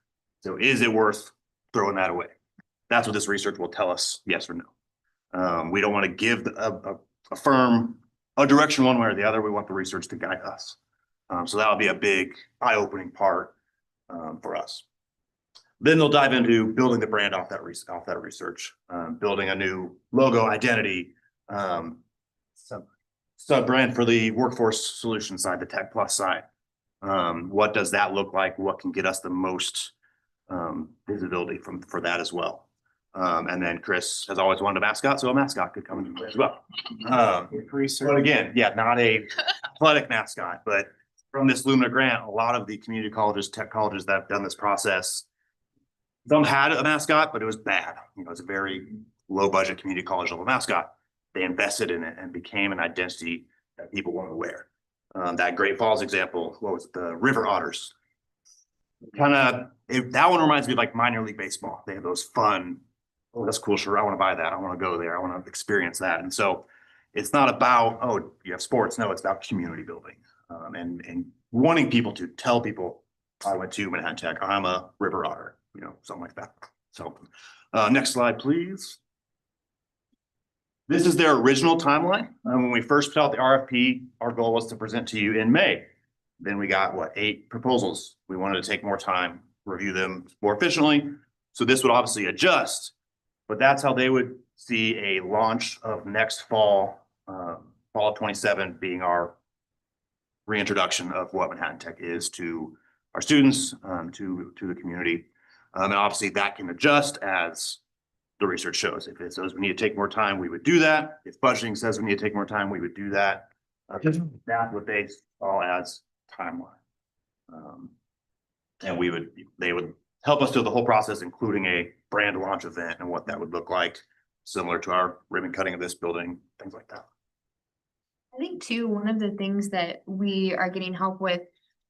[SPEAKER 10] So is it worth throwing that away? That's what this research will tell us, yes or no. We don't want to give a firm a direction one way or the other. We want the research to guide us. So that'll be a big eye-opening part for us. Then they'll dive into building the brand off that research, building a new logo identity, sub brand for the workforce solution side, the Tech Plus side. What does that look like? What can get us the most visibility for that as well? And then Chris has always wanted a mascot, so a mascot could come in as well. But again, yeah, not a athletic mascot, but from this Lumina grant, a lot of the community colleges, tech colleges that have done this process, some had a mascot, but it was bad. You know, it's a very low budget community college level mascot. They invested in it and became an identity that people want to wear. That Great Falls example, what was it, the River Otters? That one reminds me of like minor league baseball. They have those fun, oh, that's cool, sure, I want to buy that. I want to go there. I want to experience that. And so it's not about, oh, you have sports. No, it's about community building and wanting people to tell people, I went to Manhattan Tech, I'm a River Otter, you know, something like that. So next slide, please. This is their original timeline. When we first put out the RFP, our goal was to present to you in May. Then we got, 8 proposals. We wanted to take more time, review them more efficiently. So this would obviously adjust, but that's how they would see a launch of next fall, fall of 27 being our reintroduction of what Manhattan Tech is to our students, to the community. And obviously that can adjust as the research shows. If it says we need to take more time, we would do that. If budgeting says we need to take more time, we would do that. That's what they saw as timeline. And they would help us through the whole process, including a brand launch event and what that would look like, similar to our ribbon cutting of this building, things like that.
[SPEAKER 9] I think too, one of the things that we are getting help with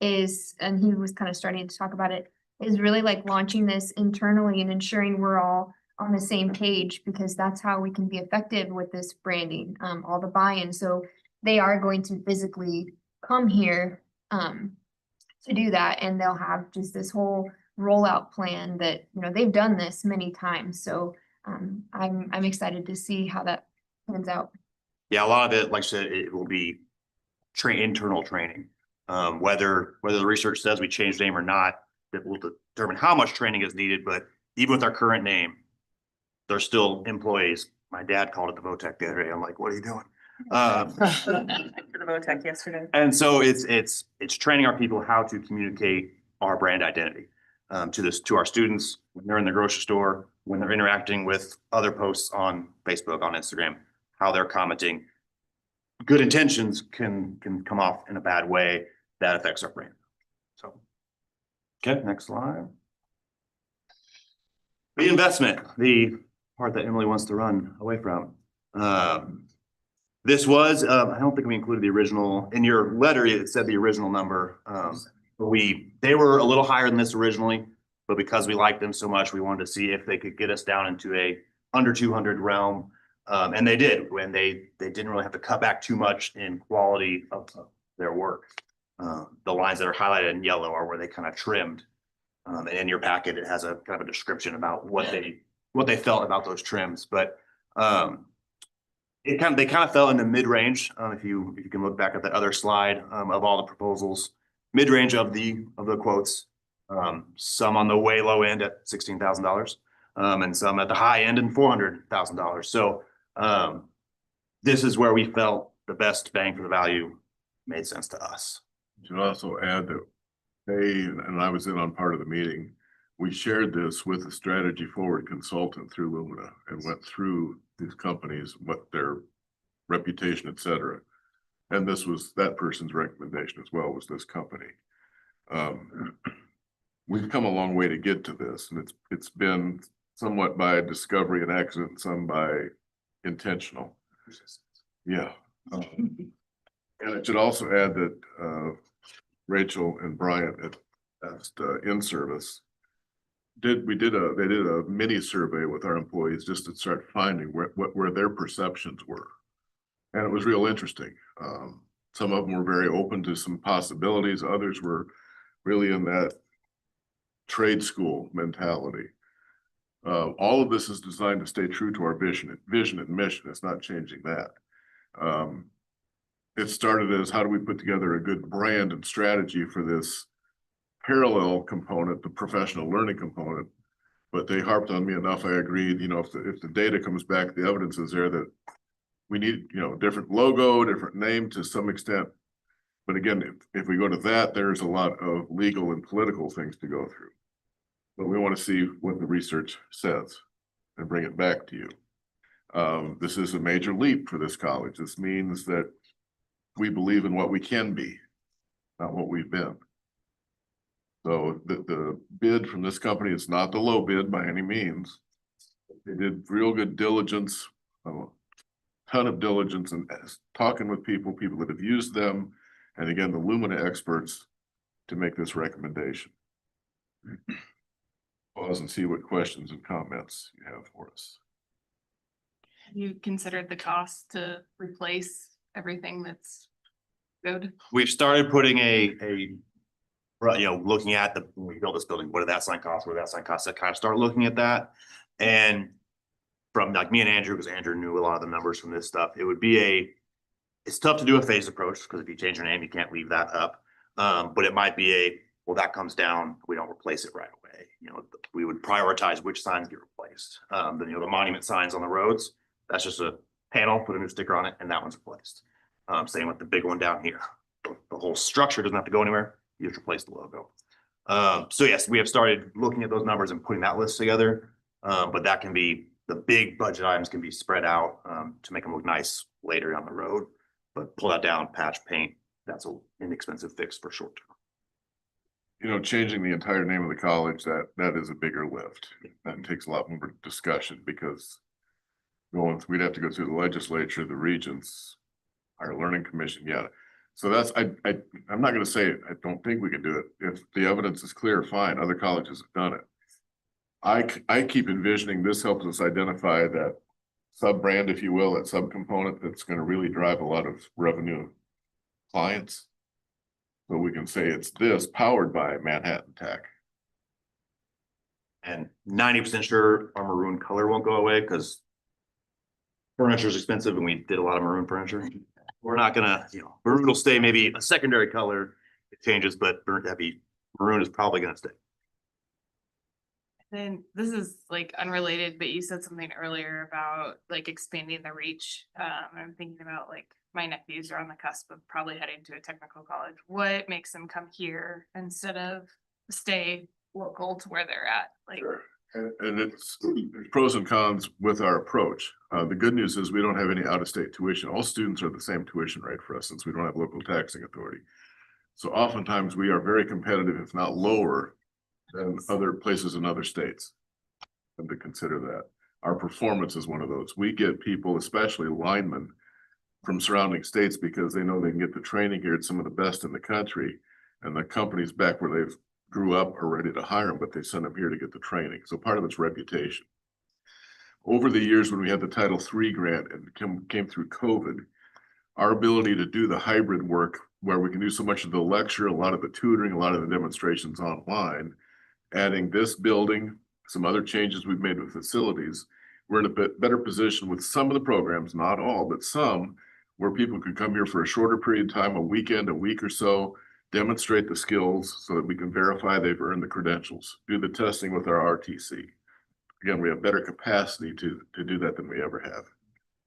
[SPEAKER 9] is, and he was kind of starting to talk about it, is really like launching this internally and ensuring we're all on the same page, because that's how we can be effective with this branding, all the buy-in. So they are going to physically come here to do that, and they'll have just this whole rollout plan that, you know, they've done this many times. So I'm excited to see how that pans out.
[SPEAKER 10] Yeah, a lot of it, like I said, it will be internal training. Whether the research says we change name or not, that will determine how much training is needed. But even with our current name, they're still employees. My dad called it the VOTEC the other day. I'm like, what are you doing?
[SPEAKER 4] For the VOTEC yesterday.
[SPEAKER 10] And so it's training our people how to communicate our brand identity to our students when they're in the grocery store, when they're interacting with other posts on Facebook, on Instagram, how they're commenting. Good intentions can come off in a bad way that affects our brand. So, okay, next slide. The investment, the part that Emily wants to run away from. This was, I don't think we included the original, in your letter, it said the original number. But they were a little higher than this originally, but because we liked them so much, we wanted to see if they could get us down into a under 200 realm. And they did, when they didn't really have to cut back too much in quality of their work. The lines that are highlighted in yellow are where they kind of trimmed. And in your packet, it has a kind of a description about what they felt about those trims. But they kind of fell in the mid-range. If you can look back at the other slide of all the proposals, mid-range of the quotes. Some on the way low end at $16,000, and some at the high end and $400,000. So, this is where we felt the best bang for the value made sense to us.
[SPEAKER 3] Should also add that they, and I was in on part of the meeting, we shared this with a strategy forward consultant through Lumina and went through these companies, what their reputation, et cetera. And this was that person's recommendation as well, was this company. We've come a long way to get to this, and it's been somewhat by discovery and accident, some by intentional. Yeah. And I should also add that Rachel and Bryant at in-service they did a mini survey with our employees just to start finding where their perceptions were. And it was real interesting. Some of them were very open to some possibilities. Others were really in that trade school mentality. All of this is designed to stay true to our vision and mission. It's not changing that. It started as how do we put together a good brand and strategy for this parallel component, the professional learning component. But they harped on me enough. I agreed, if the data comes back, the evidence is there that we need, different logo, different name to some extent. But again, if we go to that, there's a lot of legal and political things to go through. But we want to see what the research says and bring it back to you. This is a major leap for this college. This means that we believe in what we can be, not what we've been. So the bid from this company is not the low bid by any means. They did real good diligence, a ton of diligence, and talking with people that have used them, and again, the Lumina experts to make this recommendation. Pause and see what questions and comments you have for us.
[SPEAKER 11] Have you considered the cost to replace everything that's good?
[SPEAKER 10] We've started putting looking at when we built this building, what did that sign cost? What did that sign cost? That kind of start looking at that. And from like me and Andrew, because Andrew knew a lot of the numbers from this stuff, it's tough to do a phased approach because if you change your name, you can't leave that up. But it might be that comes down, we don't replace it right away. We would prioritize which signs get replaced. Then, the monument signs on the roads, that's just a panel, put a new sticker on it, and that one's replaced. Same with the big one down here. The whole structure doesn't have to go anywhere. You just replace the logo. So yes, we have started looking at those numbers and putting that list together. But that can be, the big budget items can be spread out to make them look nice later on the road. But pull that down, patch, paint, that's an inexpensive fix for short term.
[SPEAKER 3] Changing the entire name of the college, that is a bigger lift. That takes a lot more discussion because we'd have to go through the legislature, the regents, our learning commission, yeah. So that's, I'm not gonna say, I don't think we can do it. If the evidence is clear, fine, other colleges have done it. I keep envisioning this helps us identify that sub-brand, if you will, that subcomponent that's gonna really drive a lot of revenue clients. So we can say it's this powered by Manhattan Tech.
[SPEAKER 10] And 90% sure our maroon color won't go away because furniture is expensive and we did a lot of maroon furniture. We're not gonna, maroon will stay, maybe a secondary color, it changes, but maroon is probably gonna stay.
[SPEAKER 11] Then this is like unrelated, but you said something earlier about like expanding the reach. I'm thinking about like my nephews are on the cusp of probably heading to a technical college. What makes them come here instead of stay local to where they're at? Like,
[SPEAKER 3] Sure. And there's pros and cons with our approach. The good news is we don't have any out-of-state tuition. All students are the same tuition rate for us since we don't have local taxing authority. So oftentimes we are very competitive, if not lower, than other places in other states. And to consider that. Our performance is one of those. We get people, especially linemen, from surrounding states because they know they can get the training here at some of the best in the country. And the companies back where they've grew up are ready to hire them, but they send them here to get the training. So part of it's reputation. Over the years, when we had the Title III grant and came through COVID, our ability to do the hybrid work where we can do so much of the lecture, a lot of the tutoring, a lot of the demonstrations online, adding this building, some other changes we've made with facilities, we're in a bit better position with some of the programs, not all, but some, where people could come here for a shorter period of time, a weekend, a week or so, demonstrate the skills so that we can verify they've earned the credentials, do the testing with our RTC. Again, we have better capacity to do that than we ever have.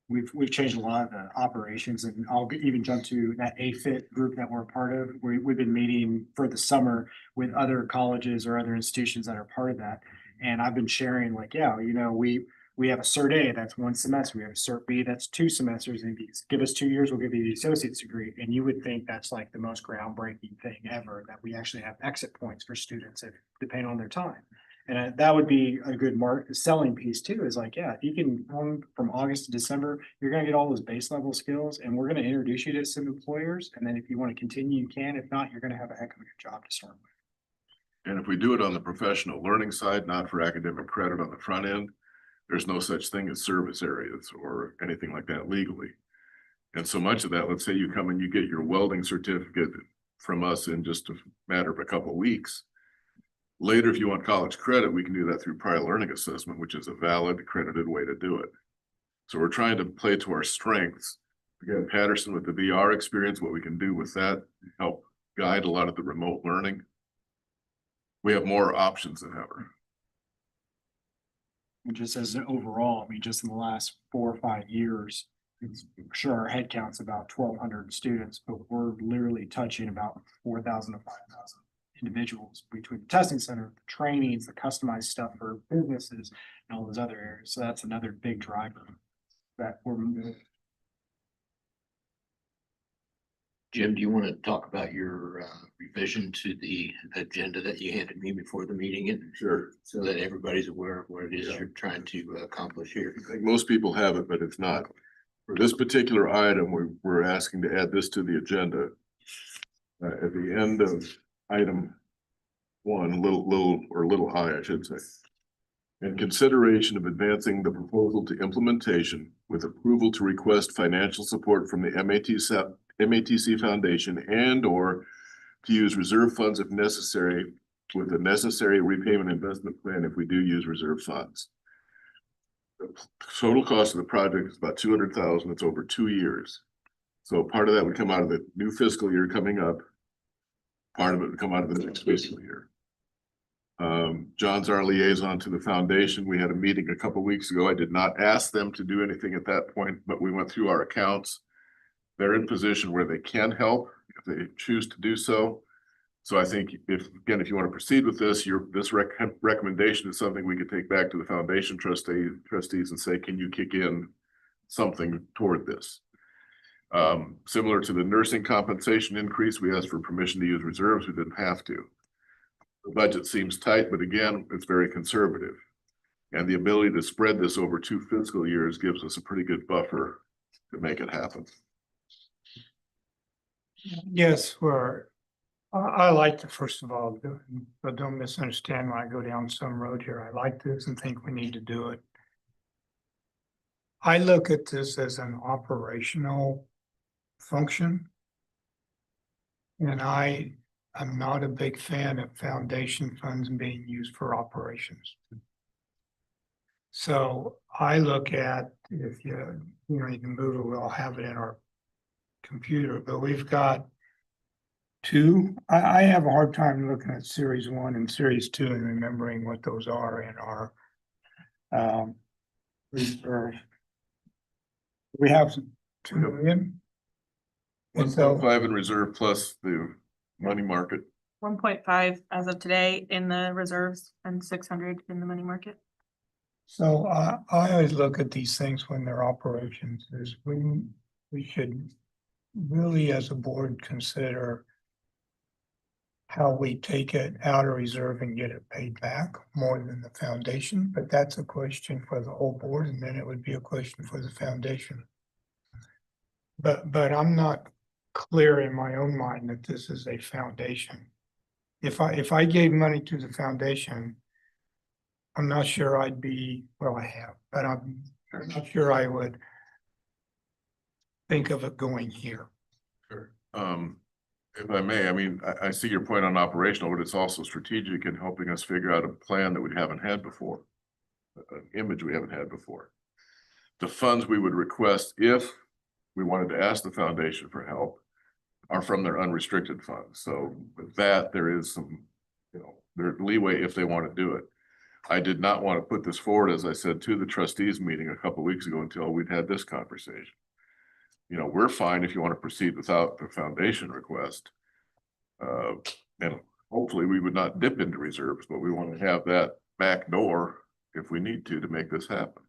[SPEAKER 5] We've changed a lot of the operations, and I'll even jump to that AFIT group that we're a part of. We've been meeting for the summer with other colleges or other institutions that are part of that. And I've been sharing like, yeah, you know, we have a Cert A, that's 1 semester. We have a Cert B, that's 2 semesters. And if you give us 2 years, we'll give you the associate's degree. And you would think that's like the most groundbreaking thing ever, that we actually have exit points for students if depending on their time. And that would be a good selling piece too, is like, yeah, if you can come from August to December, you're gonna get all those base level skills and we're gonna introduce you to some employers. And then if you want to continue, you can. If not, you're gonna have a heck of a good job to start with.
[SPEAKER 3] And if we do it on the professional learning side, not for academic credit on the front end, there's no such thing as service areas or anything like that legally. And so much of that, let's say you come and you get your welding certificate from us in just a matter of a couple of weeks. Later, if you want college credit, we can do that through prior learning assessment, which is a valid accredited way to do it. So we're trying to play to our strengths. Again, Patterson with the VR experience, what we can do with that, help guide a lot of the remote learning. We have more options than ever.
[SPEAKER 5] And just as an overall, I mean, just in the last 4 or 5 years, sure, our head count's about 1,200 students, but we're literally touching about 4,000 to 5,000 individuals between the testing center, the trainings, the customized stuff for businesses and all those other areas. So that's another big driver that we're moving.
[SPEAKER 2] Jim, do you want to talk about your revision to the agenda that you handed me before the meeting? And
[SPEAKER 3] Sure.
[SPEAKER 2] so that everybody's aware of what it is
[SPEAKER 3] Yeah.
[SPEAKER 2] you're trying to accomplish here.
[SPEAKER 3] I think most people have it, but it's not. For this particular item, we're asking to add this to the agenda. At the end of item 1, little I should say. In consideration of advancing the proposal to implementation with approval to request financial support from the MATC Foundation and or to use reserve funds if necessary with the necessary repayment investment plan if we do use reserve funds. The total cost of the project is about $200,000. It's over 2 years. So part of that would come out of the new fiscal year coming up. Part of it would come out of the next fiscal year. John's our liaison to the foundation. We had a meeting a couple weeks ago. I did not ask them to do anything at that point, but we went through our accounts. They're in position where they can help if they choose to do so. So I think if you want to proceed with this, this recommendation is something we could take back to the foundation trustees and say, can you kick in something toward this? Similar to the nursing compensation increase, we asked for permission to use reserves. We didn't have to. The budget seems tight, but again, it's very conservative. And the ability to spread this over 2 fiscal years gives us a pretty good buffer to make it happen.
[SPEAKER 6] Yes, I like to, first of all, but don't misunderstand when I go down some road here. I like this and think we need to do it. I look at this as an operational function. And I'm not a big fan of foundation funds being used for operations. So I look at, if you can move it, we'll have it in our computer, but we've got 2. I have a hard time looking at series 1 and series 2 and remembering what those are in our reserve. We have 2 million. And so
[SPEAKER 3] 1.5 in reserve plus the money market.
[SPEAKER 4] 1.5 as of today in the reserves and 600 in the money market.
[SPEAKER 6] So I always look at these things when they're operations is we should really as a board consider how we take it out of reserve and get it paid back more than the foundation, but that's a question for the whole board, and then it would be a question for the foundation. But I'm not clear in my own mind that this is a foundation. If I gave money to the foundation, I'm not sure I'd be, well, I have, but I'm not sure I would think of it going here.
[SPEAKER 3] Sure. If I may, I mean, I see your point on operational, but it's also strategic in helping us figure out a plan that we haven't had before, an image we haven't had before. The funds we would request if we wanted to ask the foundation for help are from their unrestricted funds. So with that, there is some, there's leeway if they want to do it. I did not want to put this forward, as I said, to the trustees meeting a couple of weeks ago until we'd had this conversation. We're fine if you want to proceed without the foundation request. And hopefully we would not dip into reserves, but we want to have that back door if we need to make this happen.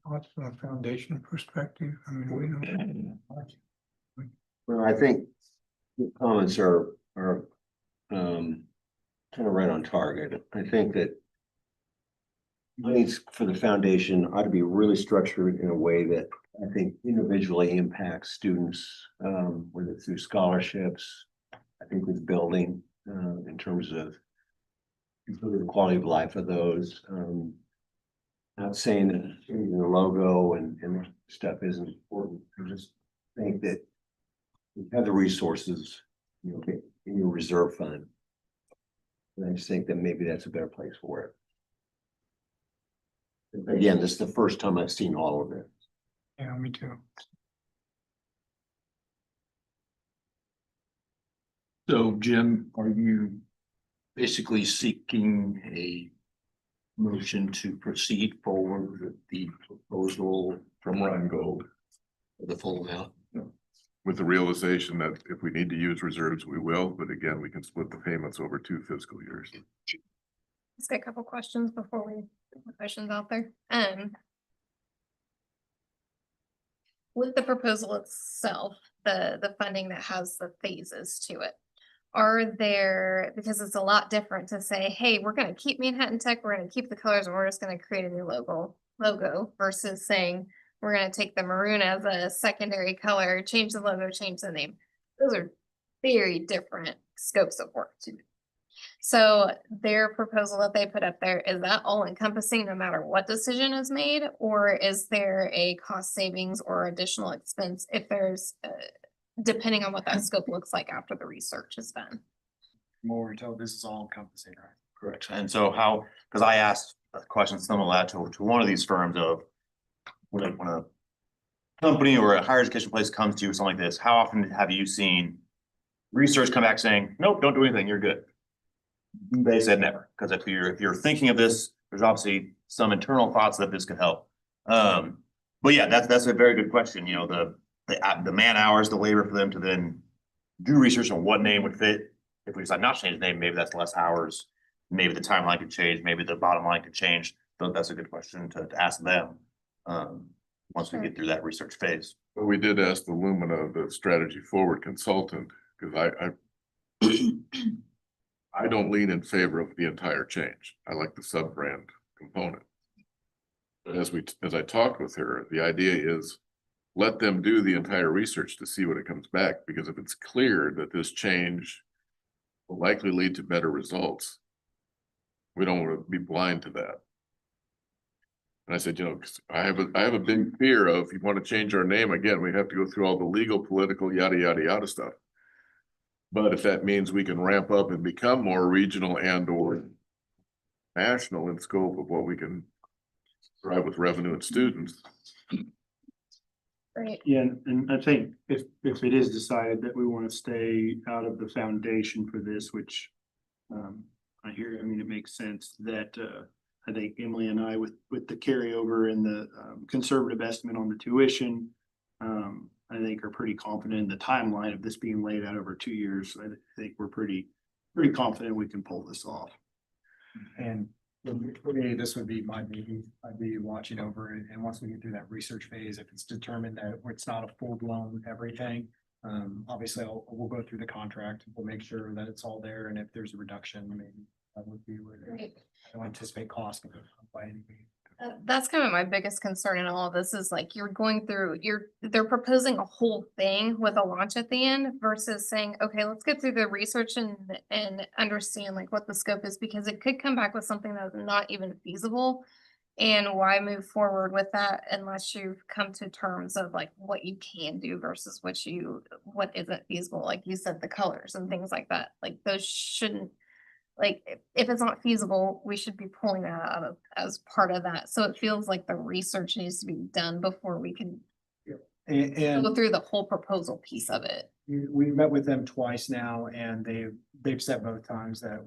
[SPEAKER 6] Thoughts from a foundation perspective? I mean, we don't.
[SPEAKER 2] Well, I think the comments are kind of right on target. I think that monies for the foundation ought to be really structured in a way that I think individually impacts students, whether it's through scholarships, I think with building, in terms of improving the quality of life of those. Not saying that changing the logo and stuff isn't important. I just think that you have the resources, in your reserve fund. And I just think that maybe that's a better place for it. Again, this is the first time I've seen all of it.
[SPEAKER 6] Yeah, me too.
[SPEAKER 2] So Jim, are you basically seeking a motion to proceed forward with the proposal from Rheingold for the full amount?
[SPEAKER 3] With the realization that if we need to use reserves, we will, but again, we can split the payments over 2 fiscal years.
[SPEAKER 9] Let's get a couple questions before we put the questions out there. With the proposal itself, the funding that has the phases to it, are there, because it's a lot different to say, hey, we're gonna keep Manhattan Tech, we're gonna keep the colors, and we're just gonna create a new logo versus saying, we're gonna take the maroon as a secondary color, change the logo, change the name. Those are very different scopes of work to do. So their proposal that they put up there, is that all encompassing no matter what decision is made? Or is there a cost savings or additional expense if there's, depending on what that scope looks like after the research is done?
[SPEAKER 5] More until this is all encompassing, right?
[SPEAKER 10] Correct. And so how, because I asked a question similar to that to one of these firms of when a company or a higher education place comes to you, something like this, how often have you seen research come back saying, nope, don't do anything, you're good? They said never, because if you're thinking of this, there's obviously some internal thoughts that this could help. But yeah, that's a very good question. The man hours, the labor for them to then do research on what name would fit. If we decide not to change the name, maybe that's less hours. Maybe the timeline could change. Maybe the bottom line could change. So that's a good question to ask them. Once we get through that research phase.
[SPEAKER 3] But we did ask the Lumina, the strategy forward consultant, because I don't lean in favor of the entire change. I like the sub-brand component. But as I talked with her, the idea is let them do the entire research to see what it comes back, because if it's clear that this change will likely lead to better results, we don't want to be blind to that. And I said, 'cause I have a big fear of, if you want to change our name again, we have to go through all the legal, political, yada, yada, yada stuff. But if that means we can ramp up and become more regional and or national in scope of what we can drive with revenue and students.
[SPEAKER 9] Right.
[SPEAKER 5] Yeah, and I think if it is decided that we want to stay out of the foundation for this, which I mean, it makes sense that I think Emily and I with the carryover and the conservative estimate on the tuition, I think are pretty confident in the timeline of this being laid out over 2 years. I think we're pretty confident we can pull this off. And for me, this would be my baby. I'd be watching over it. And once we get through that research phase, if it's determined that it's not a full blown everything, obviously we'll go through the contract. We'll make sure that it's all there. And if there's a reduction, maybe that would be where
[SPEAKER 9] Right.
[SPEAKER 5] I don't anticipate cost by any means.
[SPEAKER 9] That's kind of my biggest concern in all of this is like they're proposing a whole thing with a launch at the end versus saying, okay, let's get through the research and understand like what the scope is, because it could come back with something that's not even feasible. And why move forward with that unless you've come to terms of like what you can do versus what isn't feasible, like you said, the colors and things like that. Like those shouldn't, like, if it's not feasible, we should be pulling that out of, as part of that. So it feels like the research needs to be done before we can
[SPEAKER 5] And
[SPEAKER 9] go through the whole proposal piece of it.
[SPEAKER 5] we've met with them twice now, and they've said both times that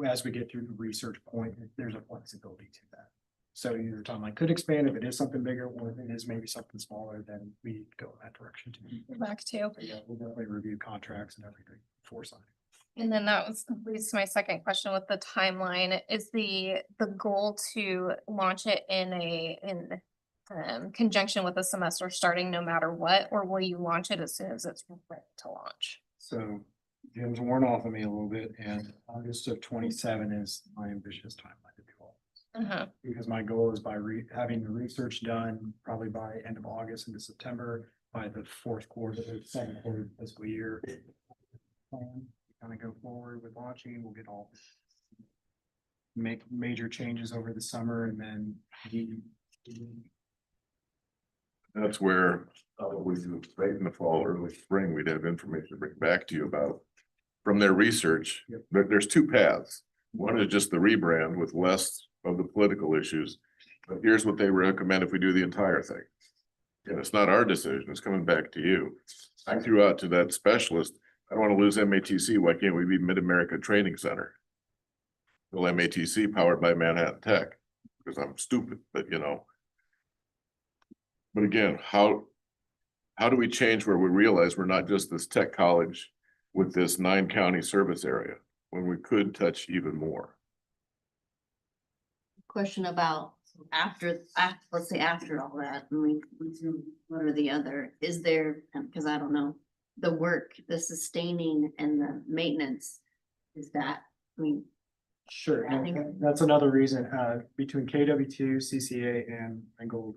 [SPEAKER 5] as we get through the research point, there's a flexibility to that. So either timeline could expand if it is something bigger, or if it is maybe something smaller, then we go in that direction too.
[SPEAKER 9] Back to.
[SPEAKER 5] But yeah, we'll definitely review contracts and everything before signing.
[SPEAKER 9] And then that was leads to my second question with the timeline. Is the goal to launch it in conjunction with the semester starting no matter what, or will you launch it as soon as it's ready to launch?
[SPEAKER 5] So Jim's worn off of me a little bit, and August of 27 is my ambitious timeline to do all this.
[SPEAKER 9] Uh-huh.
[SPEAKER 5] Because my goal is by having the research done probably by end of August into September, by the fourth quarter, the second quarter of the fiscal year. Plan, kind of go forward with launching, we'll get all make major changes over the summer, and then
[SPEAKER 3] That's where we do late in the fall, early spring, we'd have information to bring back to you about. From their research,
[SPEAKER 5] Yep.
[SPEAKER 3] there's two paths. One is just the rebrand with less of the political issues. But here's what they recommend if we do the entire thing. And it's not our decision, it's coming back to you. I threw out to that specialist, I don't want to lose MATC, why can't we be Mid-America Training Center? Well, MATC powered by Manhattan Tech, because I'm stupid, but you know. But again, how do we change where we realize we're not just this tech college with this 9-county service area, when we could touch even more?
[SPEAKER 12] Question about after, let's say after all that, and we do one or the other, is there, because I don't know, the work, the sustaining and the maintenance, is that, I mean,
[SPEAKER 5] Sure,
[SPEAKER 12] I
[SPEAKER 5] and
[SPEAKER 12] think-
[SPEAKER 5] that's another reason, between KW2, CCA and Ringgold,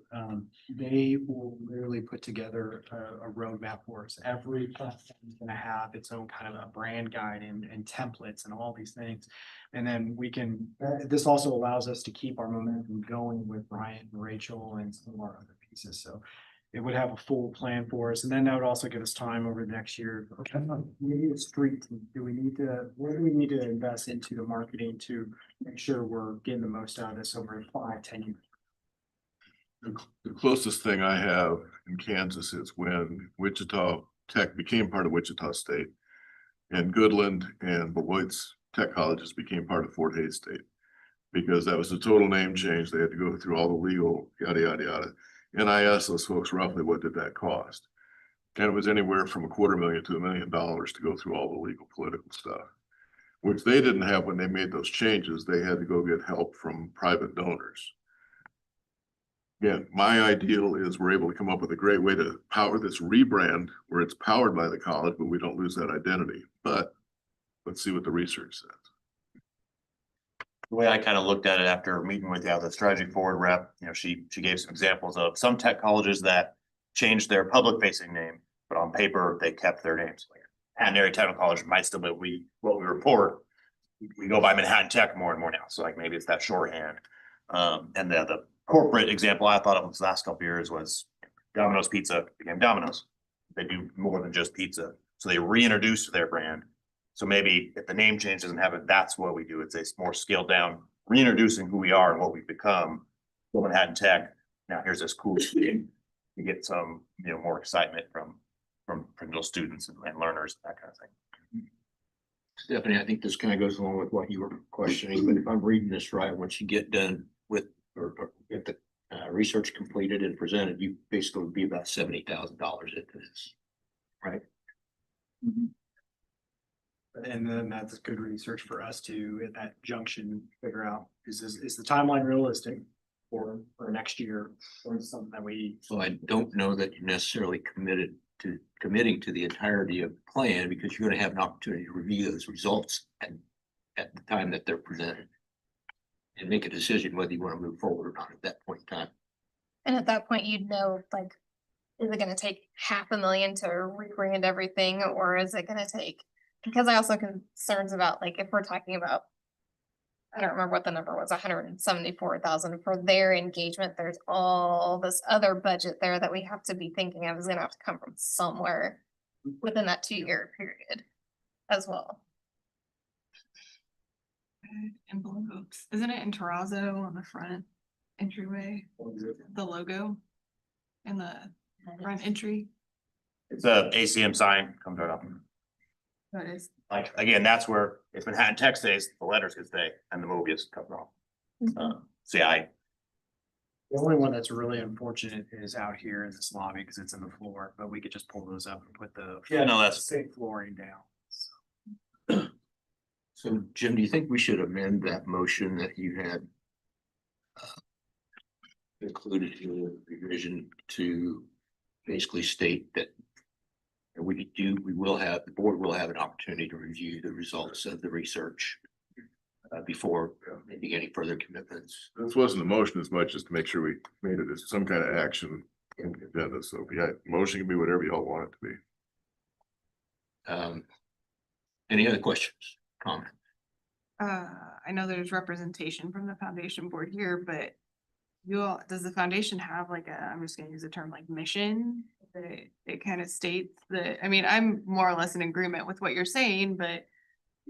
[SPEAKER 5] they will literally put together a roadmap for us. Every platform is gonna have its own kind of a brand guide and templates and all these things. And then we can, this also allows us to keep our momentum going with Bryant and Rachel and some of our other pieces, so it would have a full plan for us, and then that would also give us time over the next year. Okay, we need a street team. What do we need to invest into the marketing to make sure we're getting the most out of this over 5-10 years?
[SPEAKER 3] The closest thing I have in Kansas is when Wichita Tech became part of Wichita State. And Goodland and Beloit's tech colleges became part of Fort Hays State. Because that was a total name change. They had to go through all the legal yada, yada, yada. And I asked those folks roughly, what did that cost? And it was anywhere from $250,000 to $1 million to go through all the legal political stuff, which they didn't have when they made those changes. They had to go get help from private donors. Again, my ideal is we're able to come up with a great way to power this rebrand where it's powered by the college, but we don't lose that identity. But let's see what the research says.
[SPEAKER 10] The way I kind of looked at it after meeting with the strategy forward rep, she gave some examples of some tech colleges that changed their public facing name, but on paper, they kept their names. Like Hatton Technical College might still be what we report. We go by Manhattan Tech more and more now. So like maybe it's that shorthand. And the corporate example I thought of this last couple of years was Domino's Pizza became Domino's. They do more than just pizza. So they reintroduced their brand. So maybe if the name change doesn't have it, that's what we do. It's a more scaled down, reintroducing who we are and what we've become. Go Manhattan Tech. Now here's this cool thing. You get some, more excitement from little students and learners, that kind of thing.
[SPEAKER 2] Stephanie, I think this kind of goes along with what you were questioning, but if I'm reading this right, once you get done with, or get the research completed and presented, you basically would be about $70,000 into this, right?
[SPEAKER 5] And then that's good research for us to, at that junction, figure out, is the timeline realistic for next year? Or is it something that we,
[SPEAKER 2] So I don't know that you're necessarily committing to the entirety of the plan, because you're going to have an opportunity to review those results at the time that they're presented. And make a decision whether you want to move forward or not at that point in time.
[SPEAKER 9] And at that point, you'd know, like, is it gonna take $500,000 to rebrand everything, or is it gonna take? Because I also concerns about, like, if we're talking about, I don't remember what the number was, 174,000 for their engagement, there's all this other budget there that we have to be thinking of is gonna have to come from somewhere within that 2-year period as well.
[SPEAKER 11] envelopes. Isn't it in terrazzo on the front entryway? The logo and the front entry?
[SPEAKER 10] It's a ACM sign, comes right up.
[SPEAKER 11] That is.
[SPEAKER 10] Like, again, that's where, if Manhattan Tech stays, the letters could stay and the Mobius comes off. So yeah,
[SPEAKER 5] The only one that's really unfortunate is out here in this lobby because it's in the floor, but we could just pull those up and put the.
[SPEAKER 10] Yeah, no, that's-
[SPEAKER 5] Same flooring down.
[SPEAKER 2] So Jim, do you think we should amend that motion that you had included in the revision to basically state that we will have, the board will have an opportunity to review the results of the research before making any further commitments?
[SPEAKER 3] This wasn't a motion as much as to make sure we made it as some kind of action in the agenda. So yeah, motion can be whatever y'all want it to be.
[SPEAKER 2] Any other questions, comments?
[SPEAKER 11] I know there's representation from the foundation board here, but you all, does the foundation have like a, I'm just gonna use the term like mission? That it kind of states that, I mean, I'm more or less in agreement with what you're saying, but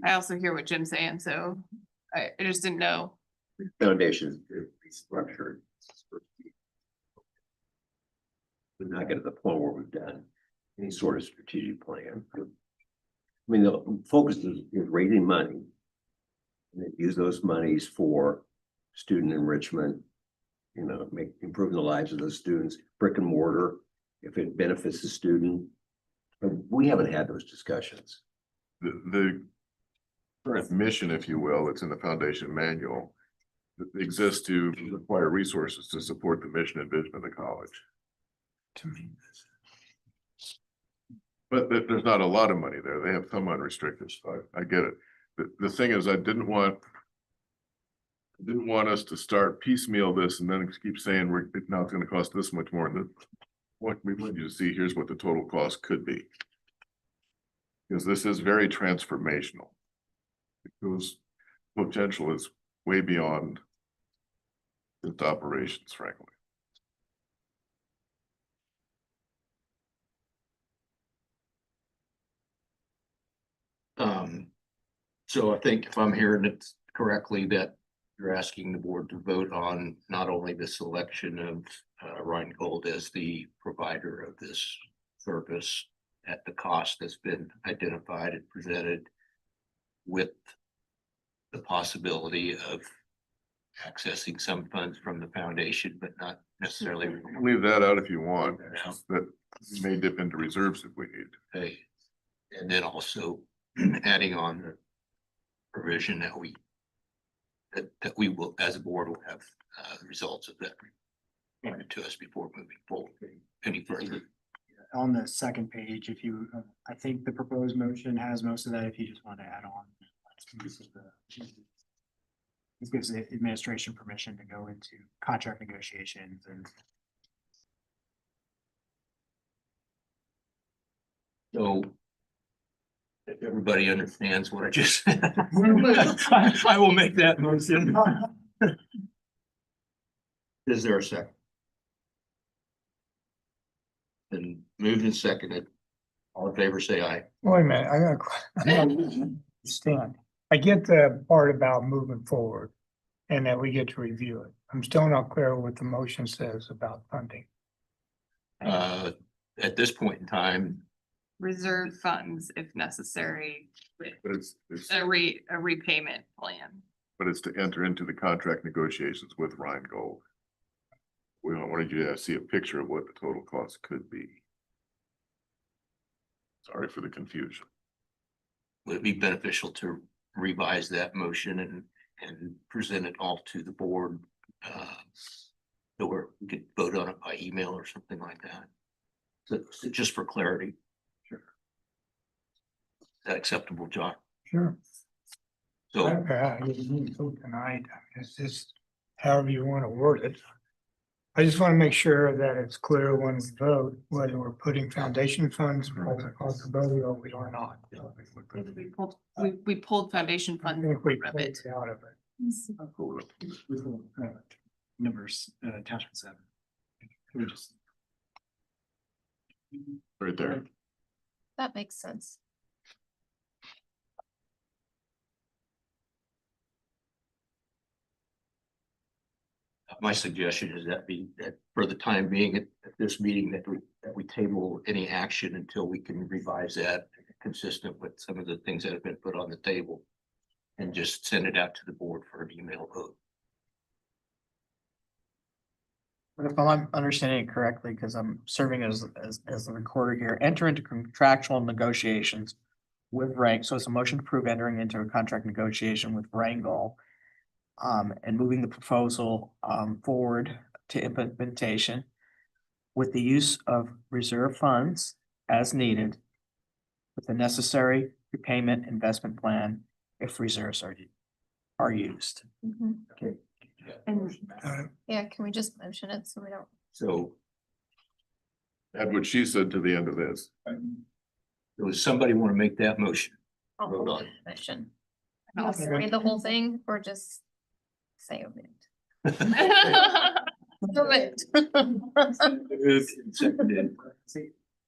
[SPEAKER 11] I also hear what Jim's saying, so I just didn't know.
[SPEAKER 13] Foundation is structured. We're not getting to the point where we've done any sort of strategic plan. I mean, the focus is raising money. And then use those monies for student enrichment, you know, improving the lives of those students, brick and mortar, if it benefits the student. But we haven't had those discussions.
[SPEAKER 3] The current mission, if you will, it's in the foundation manual, exists to require resources to support the mission and vision of the college.
[SPEAKER 6] To me,
[SPEAKER 3] But there's not a lot of money there. They have some unrestricted, so I get it. The thing is, I didn't want us to start piecemeal this and then keep saying now it's gonna cost this much more than what we want you to see. Here's what the total cost could be. Because this is very transformational. Because potential is way beyond its operations, frankly.
[SPEAKER 2] So I think if I'm hearing it correctly, that you're asking the board to vote on not only the selection of Rheingold as the provider of this service at the cost that's been identified and presented, with the possibility of accessing some funds from the foundation, but not necessarily.
[SPEAKER 3] Leave that out if you want, that may dip into reserves if we need.
[SPEAKER 2] Okay. And then also adding on the provision that we will, as a board, will have results of that handed to us before moving forward any further.
[SPEAKER 5] On the second page, if you, I think the proposed motion has most of that, if you just want to add on. This gives the administration permission to go into contract negotiations and.
[SPEAKER 2] So if everybody understands what I just said, I will make that motion. Is there a second? Then moved and seconded. All in favor, say aye.
[SPEAKER 6] wait a minute, I don't understand. I get the part about moving forward and that we get to review it. I'm still not clear what the motion says about funding.
[SPEAKER 2] At this point in time,
[SPEAKER 11] Reserve funds if necessary with
[SPEAKER 3] But it's
[SPEAKER 11] a repayment plan.
[SPEAKER 3] but it's to enter into the contract negotiations with Rheingold. We wanted you to see a picture of what the total cost could be. Sorry for the confusion.
[SPEAKER 2] would it be beneficial to revise that motion and present it all to the board? So we could vote on it by email or something like that. So just for clarity. Sure. Is that acceptable, John?
[SPEAKER 6] Sure.
[SPEAKER 2] So,
[SPEAKER 6] You need to vote tonight. It's just however you want to word it. I just want to make sure that it's clear when we vote, whether we're putting foundation funds for the possibility or we are not.
[SPEAKER 11] We pulled foundation
[SPEAKER 6] I
[SPEAKER 11] funds
[SPEAKER 6] think we
[SPEAKER 11] out of
[SPEAKER 6] pulled
[SPEAKER 11] it.
[SPEAKER 6] it out of it.
[SPEAKER 5] Numbers, attachment 7. We just.
[SPEAKER 3] Right there.
[SPEAKER 1] That makes sense.
[SPEAKER 2] My suggestion is that for the time being at this meeting, that we table any action until we can revise that consistent with some of the things that have been put on the table. And just send it out to the board for an email vote.
[SPEAKER 5] But if I'm understanding it correctly, because I'm serving as the recorder here, enter into contractual negotiations with Rank, so it's a motion to approve entering into a contract negotiation with Wrangle. And moving the proposal forward to implementation with the use of reserve funds as needed with the necessary repayment investment plan if reserves are used.
[SPEAKER 1] Mhm.
[SPEAKER 2] Okay.
[SPEAKER 9] And
[SPEAKER 1] Yeah, can we just motion it so we don't?
[SPEAKER 2] So
[SPEAKER 3] Add what she said to the end of this.
[SPEAKER 2] does somebody want to make that motion?
[SPEAKER 1] I'll
[SPEAKER 2] Vote
[SPEAKER 1] hold
[SPEAKER 2] on.
[SPEAKER 1] that motion.
[SPEAKER 11] I'll
[SPEAKER 1] I'll read the whole thing or just say omit. Omit.
[SPEAKER 2] Seconded.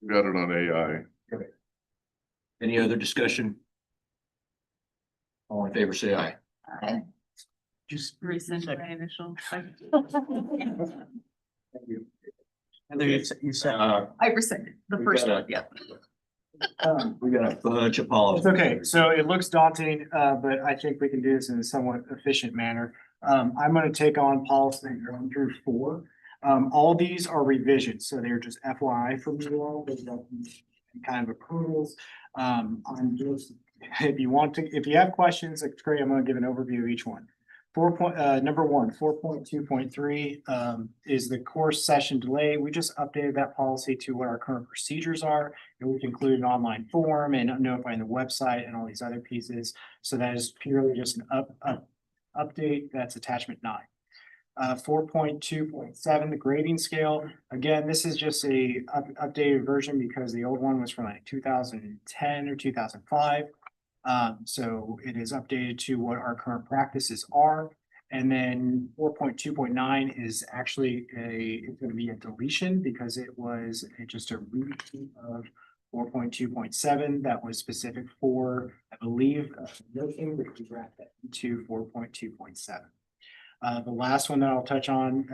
[SPEAKER 3] We got it on AI.
[SPEAKER 2] Any other discussion? All in favor, say aye.
[SPEAKER 1] Okay.
[SPEAKER 5] Just
[SPEAKER 11] Rescind my initial.
[SPEAKER 5] Heather, you said.
[SPEAKER 1] I rescinded the
[SPEAKER 2] We
[SPEAKER 1] first
[SPEAKER 2] got
[SPEAKER 1] one, yeah.
[SPEAKER 2] We got a bunch of policies.
[SPEAKER 5] It's okay, so it looks daunting, but I think we can do this in a somewhat efficient manner. I'm gonna take on policy 1 through 4. All these are revisions, so they're just FYI from you all, there's no kind of approvals. I'm just, if you have questions, it's great, I'm gonna give an overview of each one. Number 1, 4.2.3, is the course session delay. We just updated that policy to what our current procedures are. And we've included an online form and notifying the website and all these other pieces. So that is purely just an update. That's attachment 9. 4.2.7, the grading scale. Again, this is just a updated version because the old one was from like 2010 or 2005. So it is updated to what our current practices are. And then 4.2.9 is actually it's going to be a deletion because it was just a repeat of 4.2.7 that was specific for, I believe, nothing, but we wrapped that into 4.2.7. The last one that I'll touch on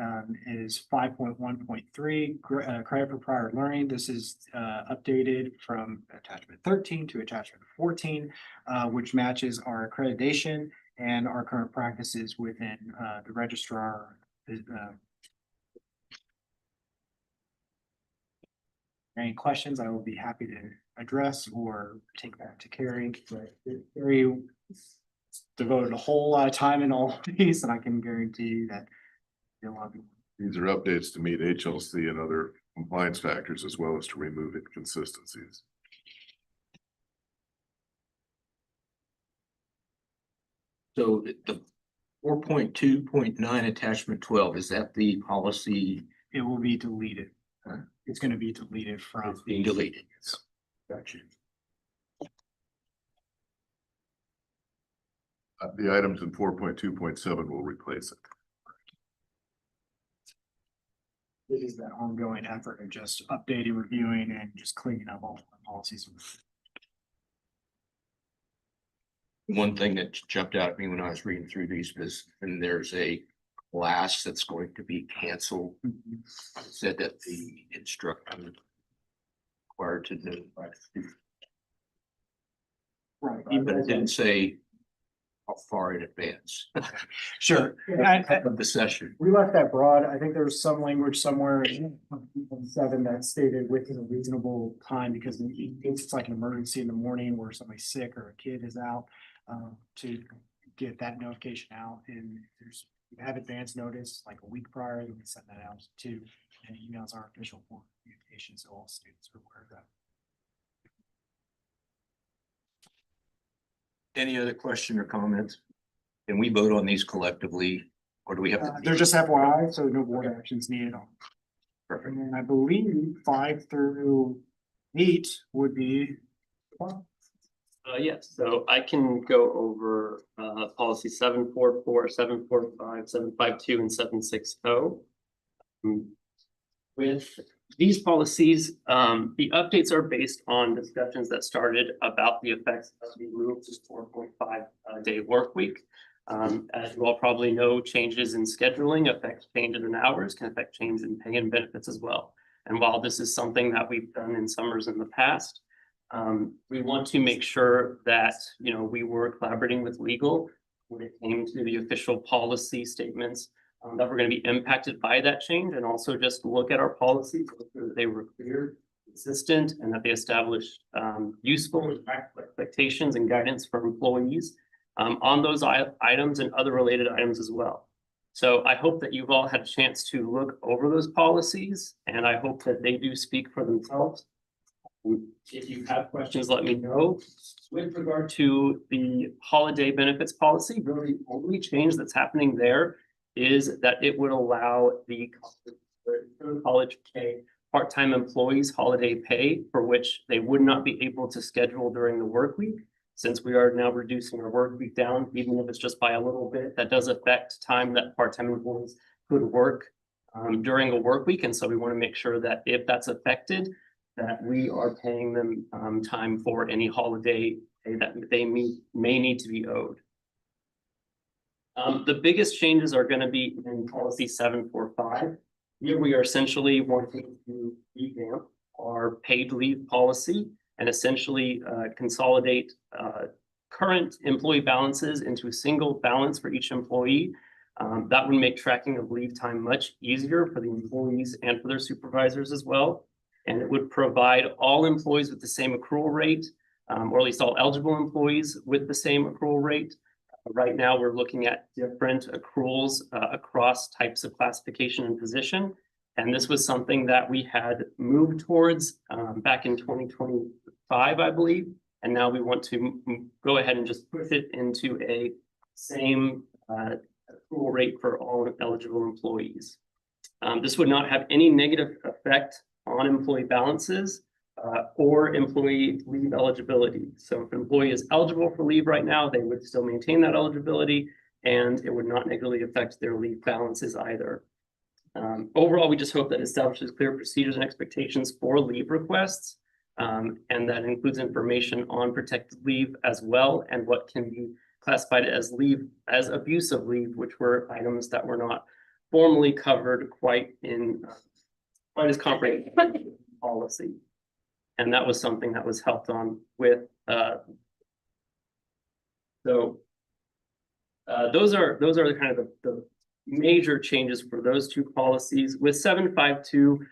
[SPEAKER 5] is 5.1.3, credit for prior learning. This is updated from attachment 13 to attachment 14, which matches our accreditation and our current practices within the registrar. Any questions, I will be happy to address or take back to Carrie. But Carrie devoted a whole lot of time in all of these, and I can guarantee you that you'll love it.
[SPEAKER 3] These are updates to meet HLC and other compliance factors as well as to remove inconsistencies.
[SPEAKER 2] So the 4.2.9 attachment 12, is that the policy?
[SPEAKER 5] It will be deleted. It's going to be deleted from.
[SPEAKER 2] It's being deleted. Gotcha.
[SPEAKER 3] The items in 4.2.7 will replace it.
[SPEAKER 5] This is that ongoing effort of just updating, reviewing, and just cleaning up all the policies.
[SPEAKER 2] One thing that jumped out at me when I was reading through these was, and there's a class that's going to be canceled. It said that the instructor required to notify the student,
[SPEAKER 5] Right.
[SPEAKER 2] but it didn't say how far in advance
[SPEAKER 5] Sure.
[SPEAKER 2] of the session.
[SPEAKER 5] We left that broad. I think there was some language somewhere in 7 that stated within a reasonable time because it's like an emergency in the morning where somebody's sick or a kid is out, to get that notification out. And if you have advance notice like a week prior, then we send that out too. And emails our official form of communication, so all students are aware of that.
[SPEAKER 2] Any other question or comments? Can we vote on these collectively, or do we have to?
[SPEAKER 5] They're just FYI, so no board actions needed on.
[SPEAKER 2] Perfect.
[SPEAKER 5] And I believe 5 through 8 would be.
[SPEAKER 14] Yes, so I can go over policy 744, 745, 752, and 760. With these policies, the updates are based on discussions that started about the effects of the rule to 4.5 day work week. As you all probably know, changes in scheduling affect changes in hours, can affect change in pay and benefits as well. And while this is something that we've done in summers in the past, we want to make sure that, you know, we were collaborating with legal when it came to the official policy statements that were going to be impacted by that change, and also just look at our policies, make sure that they were clear, consistent, and that they established useful and practical expectations and guidance for employees on those items and other related items as well. So I hope that you've all had a chance to look over those policies, and I hope that they do speak for themselves. If you have questions, let me know. With regard to the holiday benefits policy, really the only change that's happening there is that it would allow the college pay part-time employees holiday pay for which they would not be able to schedule during the work week. Since we are now reducing our work week down, even if it's just by a little bit, that does affect time that part-time employees could work during a work week. And so we want to make sure that if that's affected, that we are paying them time for any holiday pay that they may need to be owed. The biggest changes are going to be in policy 745. Here we are essentially wanting to revamp our paid leave policy and essentially consolidate current employee balances into a single balance for each employee. That would make tracking of leave time much easier for the employees and for their supervisors as well. And it would provide all employees with the same accrual rate, or at least all eligible employees with the same accrual rate. Right now, we're looking at different accruals across types of classification and position. And this was something that we had moved towards back in 2025, I believe. And now we want to go ahead and just push it into a same accrual rate for all eligible employees. This would not have any negative effect on employee balances or employee leave eligibility. So if an employee is eligible for leave right now, they would still maintain that eligibility, and it would not negatively affect their leave balances either. Overall, we just hope that it establishes clear procedures and expectations for leave requests, and that includes information on protected leave as well, and what can be classified as leave, as abusive leave, which were items that were not formally covered quite as comprehensive policy. And that was something that was helped on with. Those are the kind of the major changes for those two policies. With 752,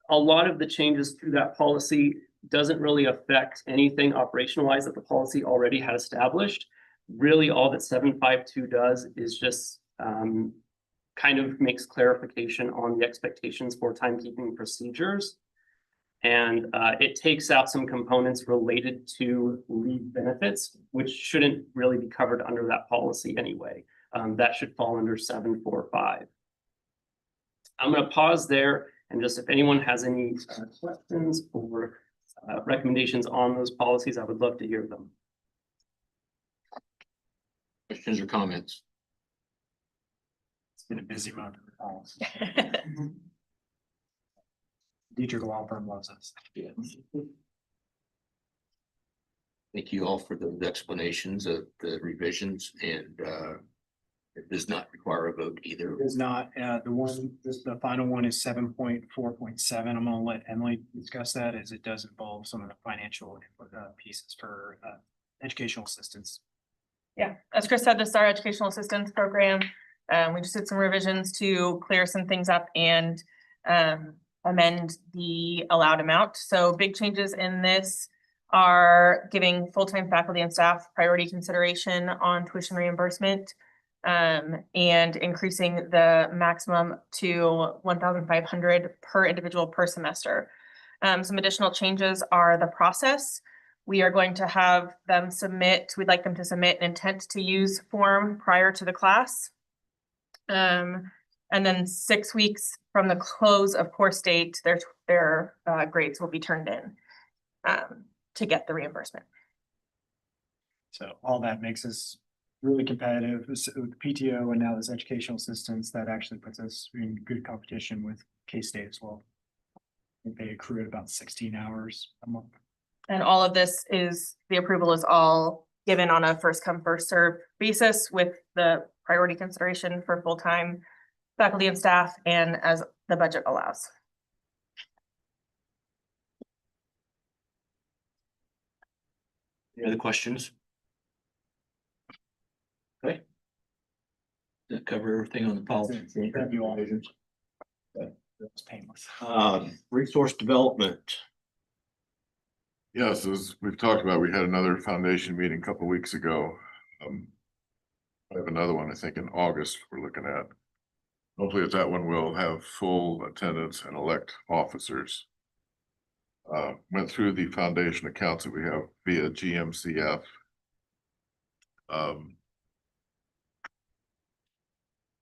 [SPEAKER 14] a lot of the changes to that policy doesn't really affect anything operationalized that the policy already had established. Really, all that 752 does is just kind of makes clarification on the expectations for timekeeping procedures. And it takes out some components related to leave benefits, which shouldn't really be covered under that policy anyway. That should fall under 745. I'm going to pause there, and just if anyone has any questions or recommendations on those policies, I would love to hear them.
[SPEAKER 2] Questions or comments?
[SPEAKER 5] It's been a busy month. Dietrich Law Firm loves us.
[SPEAKER 2] Yeah. Thank you all for the explanations of the revisions, and it does not require a vote either.
[SPEAKER 5] It is not, the final one is 7.4.7. I'm gonna let Emily discuss that, as it does involve some of the financial pieces for educational assistance.
[SPEAKER 4] Yeah, as Chris said, this is our educational assistance program. We just did some revisions to clear some things up and amend the allowed amount. So big changes in this are giving full-time faculty and staff priority consideration on tuition reimbursement, and increasing the maximum to 1,500 per individual per semester. Some additional changes are the process. We are going to have them submit, we'd like them to submit an intent to use form prior to the class. And then 6 weeks from the close of course date, their grades will be turned in to get the reimbursement.
[SPEAKER 5] So all that makes us really competitive with PTO, and now this educational assistance that actually puts us in good competition with K-State as well. I think they accrue at about 16 hours a month.
[SPEAKER 4] And all of this is, the approval is all given on a first come, first served basis with the priority consideration for full-time faculty and staff and as the budget allows.
[SPEAKER 2] Any other questions? Okay. Does that cover everything on the policy?
[SPEAKER 5] Thank you all. That was painless.
[SPEAKER 2] Resource development.
[SPEAKER 3] Yes, as we've talked about, we had another foundation meeting a couple weeks ago. I have another one, I think in August, we're looking at. Hopefully at that one, we'll have full attendance and elect officers. Went through the foundation accounts that we have via GMCF.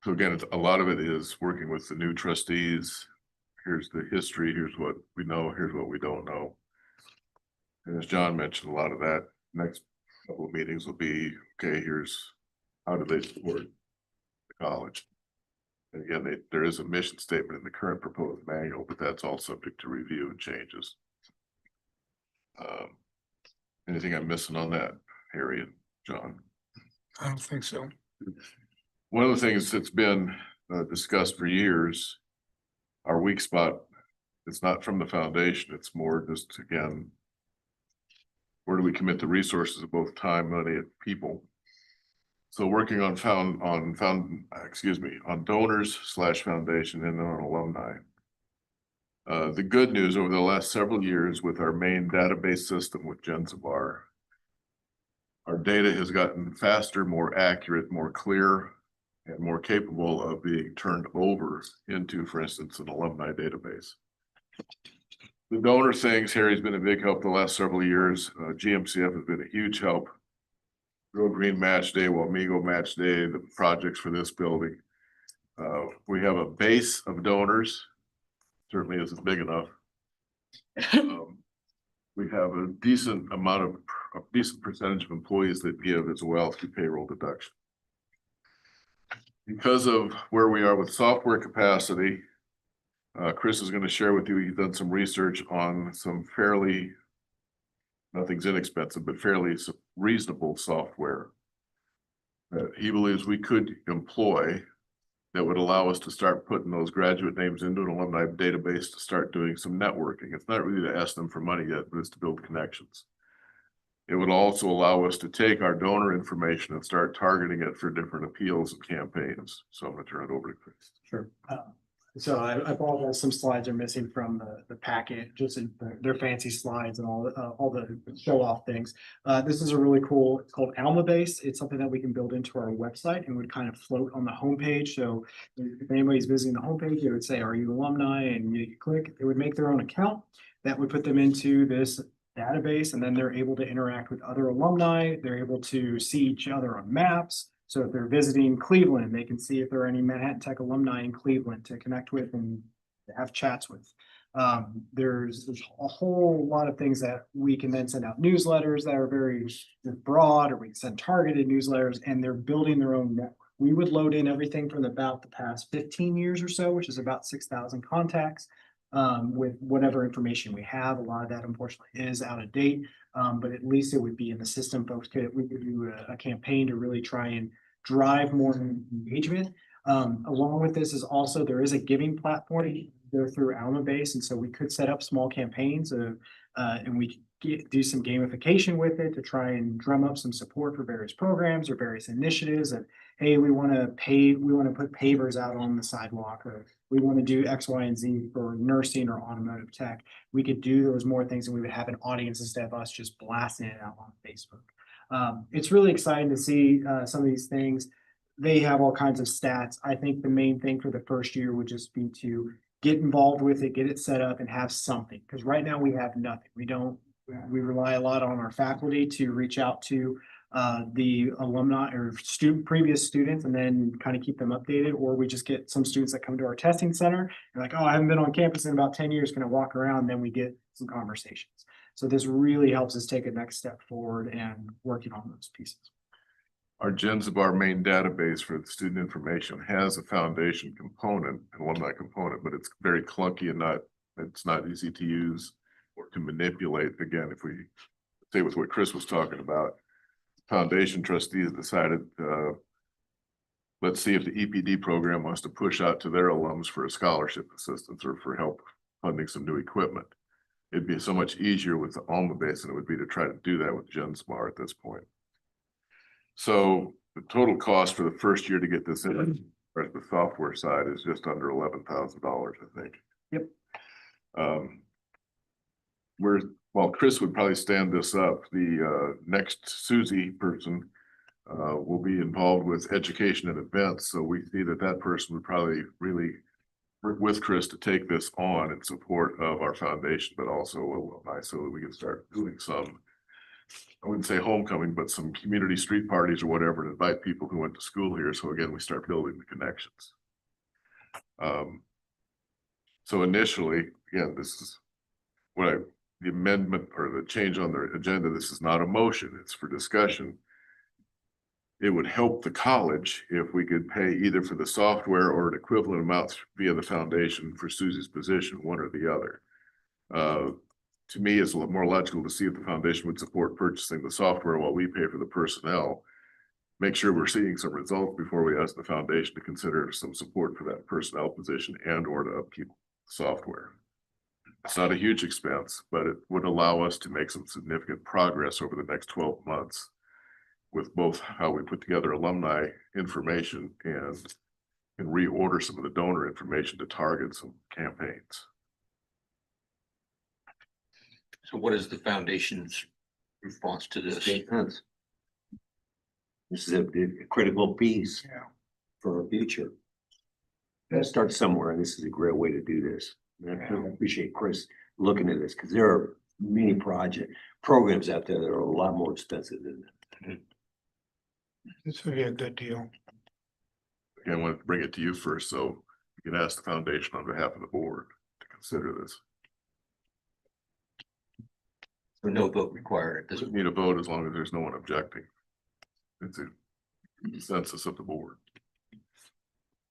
[SPEAKER 3] So again, a lot of it is working with the new trustees. Here's the history, here's what we know, here's what we don't know. And as John mentioned, a lot of that next couple of meetings will be, okay, here's how do they support the college? And again, there is a mission statement in the current proposed manual, but that's all subject to review and changes. Anything I'm missing on that, Harry and John?
[SPEAKER 6] I don't think so.
[SPEAKER 3] One of the things that's been discussed for years, our weak spot, it's not from the foundation, it's more just, again, where do we commit the resources of both time, money, and people? So working on donors/foundation and on alumni. The good news over the last several years with our main database system with Genzabar, our data has gotten faster, more accurate, more clear, and more capable of being turned over into, for instance, an alumni database. The donor things, Harry's been a big help the last several years. GMCF has been a huge help. Real Green Match Day, Wamego Match Day, the projects for this building. We have a base of donors, certainly isn't big enough. We have a decent percentage of employees that give as well through payroll deduction. Because of where we are with software capacity, Chris is going to share with you, he's done some research on some fairly, nothing's inexpensive, but fairly reasonable software that he believes we could employ that would allow us to start putting those graduate names into an alumni database to start doing some networking. It's not really to ask them for money yet, but it's to build connections. It would also allow us to take our donor information and start targeting it for different appeals and campaigns. So I'm going to turn it over to Chris.
[SPEAKER 5] Sure. So I apologize, some slides are missing from the packet, just their fancy slides and all the show off things. This is a really cool, it's called Alma Base. It's something that we can build into our website and would kind of float on the homepage. So if anybody's visiting the homepage, it would say, are you alumni? And you click, it would make their own account. That would put them into this database, and then they're able to interact with other alumni. They're able to see each other on maps. So if they're visiting Cleveland, they can see if there are any Manhattan Tech alumni in Cleveland to connect with and have chats with. There's a whole lot of things that we can then send out newsletters that are very broad, or we can send targeted newsletters, and they're building their own network. We would load in everything from about the past 15 years or so, which is about 6,000 contacts. With whatever information we have. A lot of that unfortunately is out of date, but at least it would be in the system. We could do a campaign to really try and drive more engagement. Along with this is also, there is a giving platform there through Alma Base, and so we could set up small campaigns and we do some gamification with it to try and drum up some support for various programs or various initiatives. And hey, we want to put pavers out on the sidewalk, or we want to do X, Y, and Z for nursing or automotive tech. We could do those more things, and we would have an audience instead of us just blasting it out on Facebook. It's really exciting to see some of these things. They have all kinds of stats. I think the main thing for the first year would just be to get involved with it, get it set up, and have something. Because right now we have nothing. We rely a lot on our faculty to reach out to the alumni or previous students, and then kind of keep them updated. Or we just get some students that come to our testing center. They're like, oh, I haven't been on campus in about 10 years. Can I walk around? And then we get some conversations. So this really helps us take a next step forward and working on those pieces.
[SPEAKER 3] Our Genzabar main database for the student information has a foundation component, an alumni component, but it's very clunky and it's not easy to use or to manipulate. Again, if we stay with what Chris was talking about, foundation trustees decided, let's see if the EPD program wants to push out to their alums for a scholarship assistance or for help funding some new equipment. It'd be so much easier with the Alma base than it would be to try to do that with GenSmart at this point. So the total cost for the first year to get this in, or the software side, is just under $11,000, I think.
[SPEAKER 5] Yep.
[SPEAKER 3] While Chris would probably stand this up, the next Susie person will be involved with education and events. So we see that that person would probably really work with Chris to take this on in support of our foundation, but also alumni, so that we can start doing some, I wouldn't say homecoming, but some community street parties or whatever to invite people who went to school here. So again, we start building the connections. So initially, again, this is the amendment or the change on the agenda. This is not a motion, it's for discussion. It would help the college if we could pay either for the software or an equivalent amount via the foundation for Susie's position, one or the other. To me, it's a lot more logical to see if the foundation would support purchasing the software while we pay for the personnel. Make sure we're seeing some results before we ask the foundation to consider some support for that personnel position and or to upkeep software. It's not a huge expense, but it would allow us to make some significant progress over the next 12 months with both how we put together alumni information and reorder some of the donor information to target some campaigns.
[SPEAKER 2] So what is the foundation's response to this?
[SPEAKER 13] Makes sense. This is a critical piece
[SPEAKER 6] Yeah.
[SPEAKER 13] for our future. Gotta start somewhere, and this is a great way to do this. And I appreciate Chris looking at this, because there are many programs out there that are a lot more expensive than that.
[SPEAKER 6] This would be a good deal.
[SPEAKER 3] Again, I wanted to bring it to you first, so you can ask the foundation on behalf of the board to consider this.
[SPEAKER 2] So no vote required.
[SPEAKER 3] Doesn't need a vote as long as there's no one objecting. It's a consensus of the board.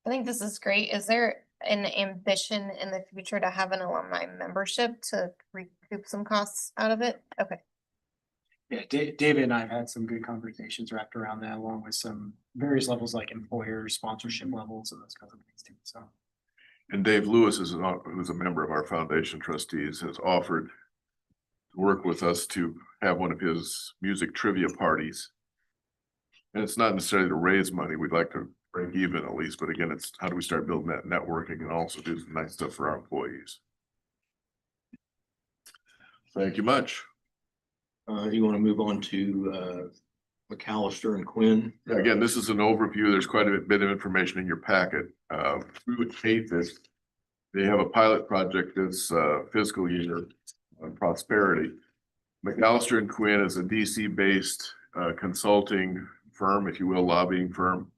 [SPEAKER 1] I think this is great. Is there an ambition in the future to have an alumni membership to recoup some costs out of it? Okay.
[SPEAKER 5] Yeah, David and I have had some good conversations wrapped around that, along with some various levels like employer sponsorship levels and those kinds of things too, so.
[SPEAKER 3] And Dave Lewis who's a member of our foundation trustees, has offered to work with us to have one of his music trivia parties. And it's not necessarily to raise money. We'd like to break even at least, but again, it's how do we start building that networking and also do some nice stuff for our employees. Thank you much.
[SPEAKER 2] You want to move on to McAllister and Quinn?
[SPEAKER 3] Again, this is an overview. There's quite a bit of information in your packet. We would hate this. They have a pilot project this fiscal year on prosperity. McAllister and Quinn is a DC-based consulting firm, if you will, lobbying firm.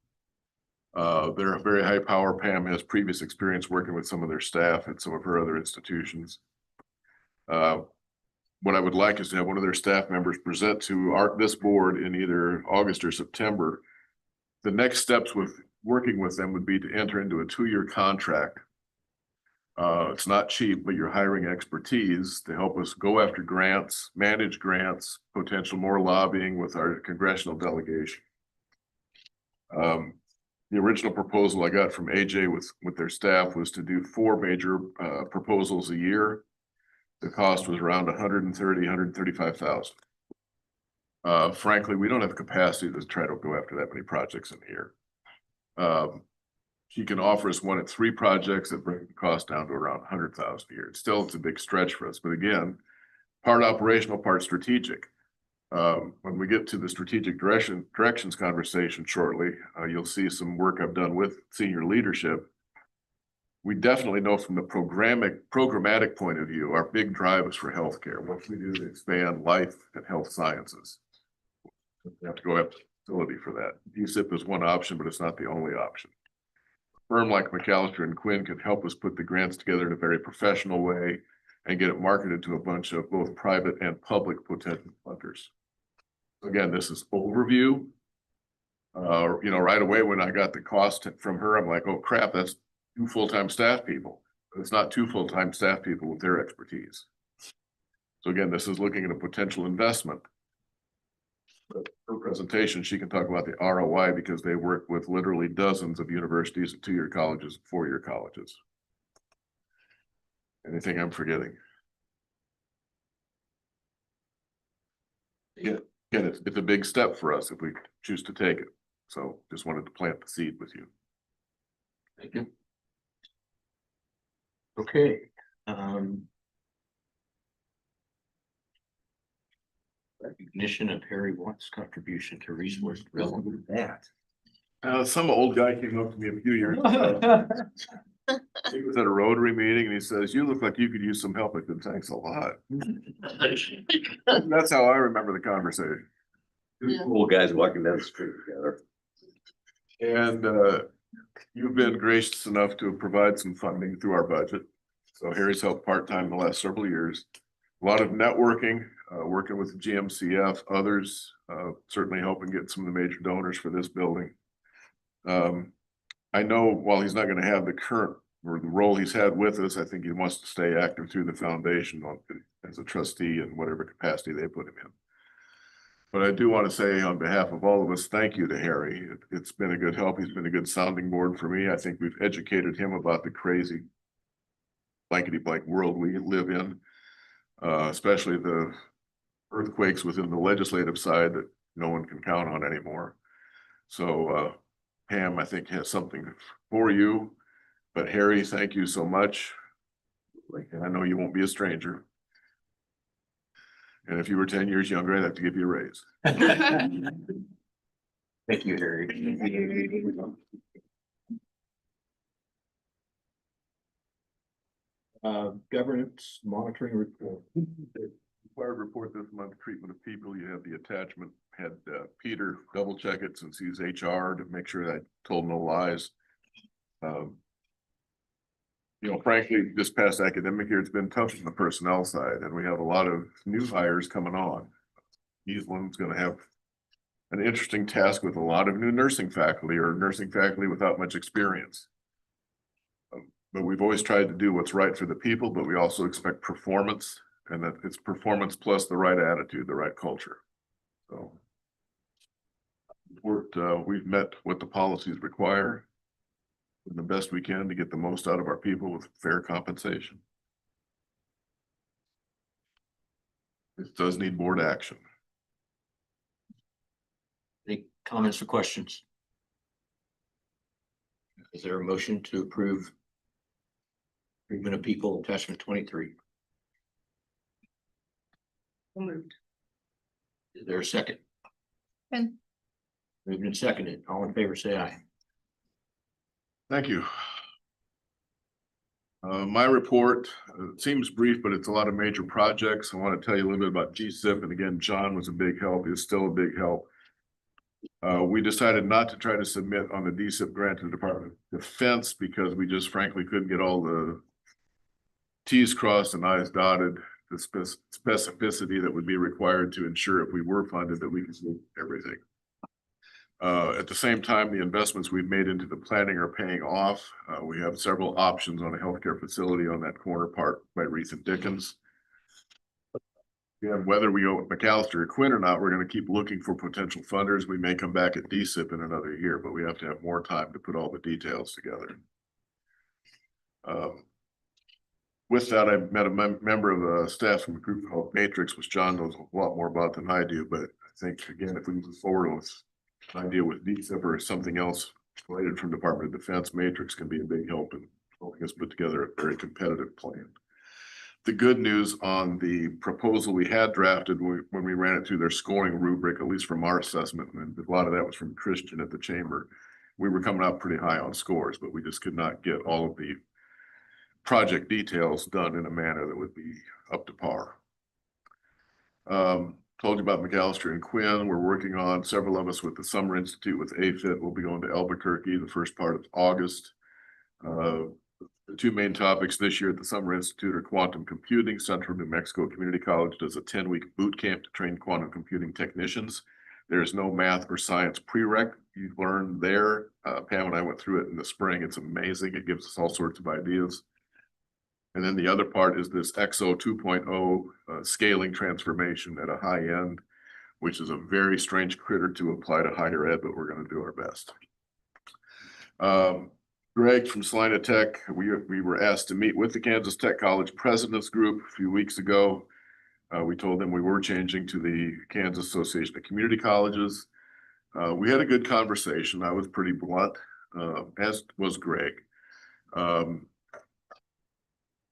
[SPEAKER 3] They're a very high power. Pam has previous experience working with some of their staff at some of her other institutions. What I would like is to have one of their staff members present to this board in either August or September. The next steps with working with them would be to enter into a 2-year contract. It's not cheap, but you're hiring expertise to help us go after grants, manage grants, potential more lobbying with our congressional delegation. The original proposal I got from AJ with their staff was to do 4 major proposals a year. The cost was around 135,000. Frankly, we don't have capacity to try to go after that many projects in a year. She can offer us one at 3 projects that bring the cost down to around 100,000 a year. It's a big stretch for us, but again, part operational, part strategic. When we get to the strategic directions conversation shortly, you'll see some work I've done with senior leadership. We definitely know from the programmatic point of view, our big drive is for healthcare. What can we do to expand life and health sciences? We have to go after the facility for that. DSIP is one option, but it's not the only option. A firm like McAllister and Quinn can help us put the grants together in a very professional way and get it marketed to a bunch of both private and public potential funders. Again, this is overview. Right away when I got the cost from her, I'm like, oh crap, that's 2 full-time staff people. But it's not 2 full-time staff people with their expertise. So again, this is looking at a potential investment. her presentation, she can talk about the ROI because they work with literally dozens of universities and two-year colleges, four-year colleges. Anything I'm forgetting? Yeah, again, it's a big step for us if we choose to take it. So just wanted to plant the seed with you.
[SPEAKER 2] Thank you. Okay. Recognition of Harry Watt's contribution to resource development. That.
[SPEAKER 3] Some old guy came up to me a few years ago. He was at a Rotary meeting and he says, "You look like you could use some help." I said, "Thanks a lot." That's how I remember the conversation.
[SPEAKER 13] Two old guys walking down the street together.
[SPEAKER 3] And you've been gracious enough to provide some funding through our budget. So Harry's helped part-time the last several years. A lot of networking, working with the GMCF, others, certainly helping get some of the major donors for this building. I know while he's not gonna have the current or the role he's had with us, I think he wants to stay active through the foundation as a trustee in whatever capacity they put him in. But I do want to say on behalf of all of us, thank you to Harry. It's been a good help. He's been a good sounding board for me. I think we've educated him about the crazy blankety blank world we live in, especially the earthquakes within the legislative side that no one can count on anymore. So Pam, I think, has something for you. But Harry, thank you so much. And I know you won't be a stranger. And if you were 10 years younger, I'd have to give you a raise.
[SPEAKER 2] Thank you, Harry. Governance monitoring report.
[SPEAKER 3] Required report this month, treatment of people. You have the attachment. Had Peter double check it since he's HR to make sure that I told no lies. You know, frankly, this past academic year, it's been tough on the personnel side, and we have a lot of new hires coming on. Eastland's going to have an interesting task with a lot of new nursing faculty or nursing faculty without much experience. But we've always tried to do what's right for the people, but we also expect performance, and that it's performance plus the right attitude, the right culture. So we've met what the policies require the best we can to get the most out of our people with fair compensation. This does need board action.
[SPEAKER 2] Any comments or questions? Is there a motion to approve treatment of people attachment 23?
[SPEAKER 4] Moved.
[SPEAKER 2] Is there a second?
[SPEAKER 9] And
[SPEAKER 2] Moved and seconded. All in favor, say aye.
[SPEAKER 3] Thank you. My report seems brief, but it's a lot of major projects. I want to tell you a little bit about GSIP. And again, John was a big help, is still a big help. We decided not to try to submit on the DSIP grant to the Department of Defense because we just frankly couldn't get all the T's crossed and I's dotted, the specificity that would be required to ensure if we were funded that we could do everything. At the same time, the investments we've made into the planning are paying off. We have several options on a healthcare facility on that corner part by Reith and Dickens. And whether we go with McAllister or Quinn or not, we're going to keep looking for potential funders. We may come back at DSIP in another year, but we have to have more time to put all the details together. With that, I met a member of the staff from a group called Matrix, which John knows a lot more about than I do. But I think, again, if we move forward with an idea with DSIP or something else related from Department of Defense, Matrix can be a big help in helping us put together a very competitive plan. The good news on the proposal we had drafted when we ran it through their scoring rubric, at least from our assessment, and a lot of that was from Christian at the chamber, we were coming out pretty high on scores, but we just could not get all of the project details done in a manner that would be up to par. Told you about McAllister and Quinn. We're working on, several of us with the Summer Institute with AFIT. We'll be going to Albuquerque the first part of August. The two main topics this year at the Summer Institute are quantum computing. Central New Mexico Community College does a 10-week boot camp to train quantum computing technicians. There's no math or science prereq you learn there. Pam and I went through it in the spring. It's amazing. It gives us all sorts of ideas. And then the other part is this EXO 2.0 scaling transformation at a high end. which is a very strange critter to apply to higher ed, but we're gonna do our best. Greg from Salina Tech, we were asked to meet with the Kansas Tech College Presidents Group a few weeks ago. We told them we were changing to the Kansas Association of Community Colleges. We had a good conversation. I was pretty blunt, as was Greg. And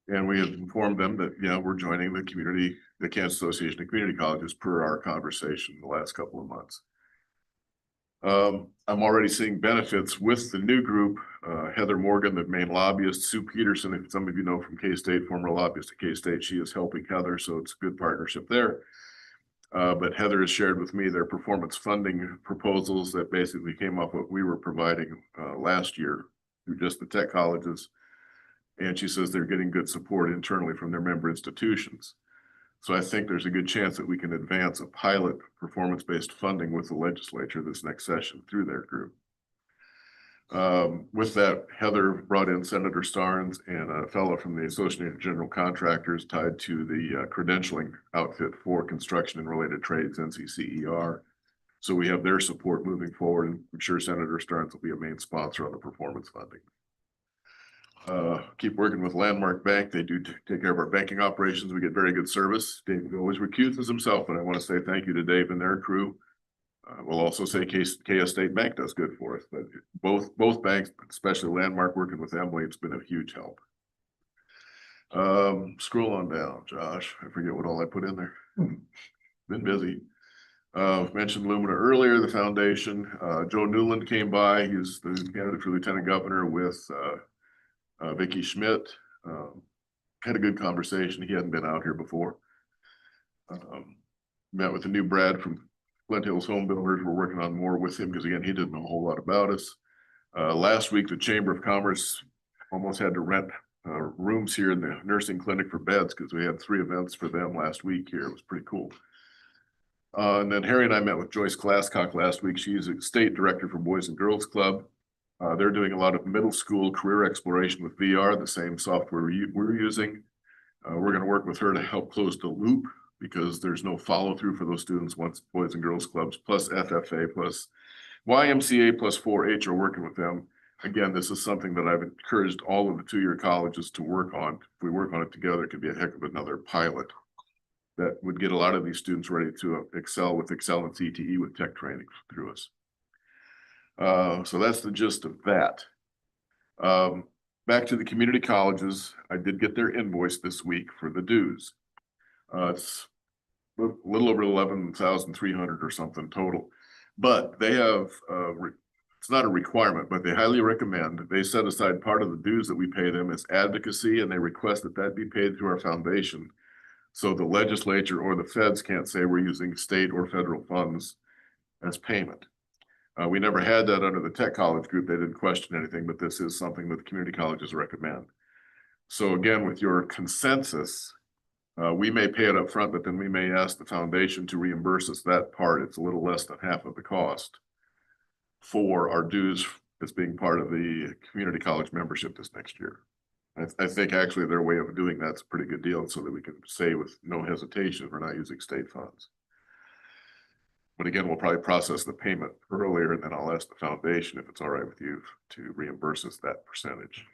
[SPEAKER 3] we have informed them that, you know, we're joining the Kansas Association of Community Colleges per our conversation the last couple of months. I'm already seeing benefits with the new group. Heather Morgan, the main lobbyist, Sue Peterson, if some of you know from K-State, former lobbyist at K-State, she is helping Heather, so it's a good partnership there. But Heather has shared with me their performance funding proposals that basically came up what we were providing last year through just the tech colleges. And she says they're getting good support internally from their member institutions. So I think there's a good chance that we can advance a pilot performance-based funding with the legislature this next session through their group. With that, Heather brought in Senator Starnes and a fellow from the Associated General Contractors tied to the credentialing outfit for construction and related trades, NCCER. So we have their support moving forward, and I'm sure Senator Starnes will be a main sponsor on the performance funding. Keep working with Landmark Bank. They do take care of our banking operations. We get very good service. Dave always recuses himself, but I want to say thank you to Dave and their crew. We'll also say KS State Bank does good for us, but both banks, especially Landmark, working with Emily, it's been a huge help. Scroll on down, Josh. I forget what all I put in there. Been busy. Mentioned Lumina earlier, the foundation. Joe Newland came by. He's the candidate for Lieutenant Governor with Vicky Schmidt. Had a good conversation. He hadn't been out here before. Met with the new Brad from Flint Hills Home Builders. We're working on more with him because, again, he didn't know a whole lot about us. Last week, the Chamber of Commerce almost had to rent rooms here in the nursing clinic for beds because we had 3 events for them last week here. It was pretty cool. And then Harry and I met with Joyce Glasscock last week. She's a state director for Boys and Girls Club. They're doing a lot of middle school career exploration with VR, the same software we're using. We're going to work with her to help close the loop because there's no follow through for those students once Boys and Girls Clubs plus FFA plus YMCA plus 4-H are working with them. Again, this is something that I've encouraged all of the 2-year colleges to work on. If we work on it together, it could be a heck of another pilot that would get a lot of these students ready to excel with Excel and CTE with tech training through us. So that's the gist of that. Back to the community colleges. I did get their invoice this week for the dues. It's a little over 11,300 or something total, but they have, it's not a requirement, but they highly recommend they set aside part of the dues that we pay them as advocacy, and they request that that be paid through our foundation. So the legislature or the feds can't say we're using state or federal funds as payment. We never had that under the tech college group. They didn't question anything, but this is something that the community colleges recommend. So again, with your consensus, we may pay it up front, but then we may ask the foundation to reimburse us that part. It's a little less than half of the cost for our dues as being part of the community college membership this next year. I think actually their way of doing that's a pretty good deal so that we can say with no hesitation, we're not using state funds. But again, we'll probably process the payment earlier, and then I'll ask the foundation if it's all right with you to reimburse us that percentage.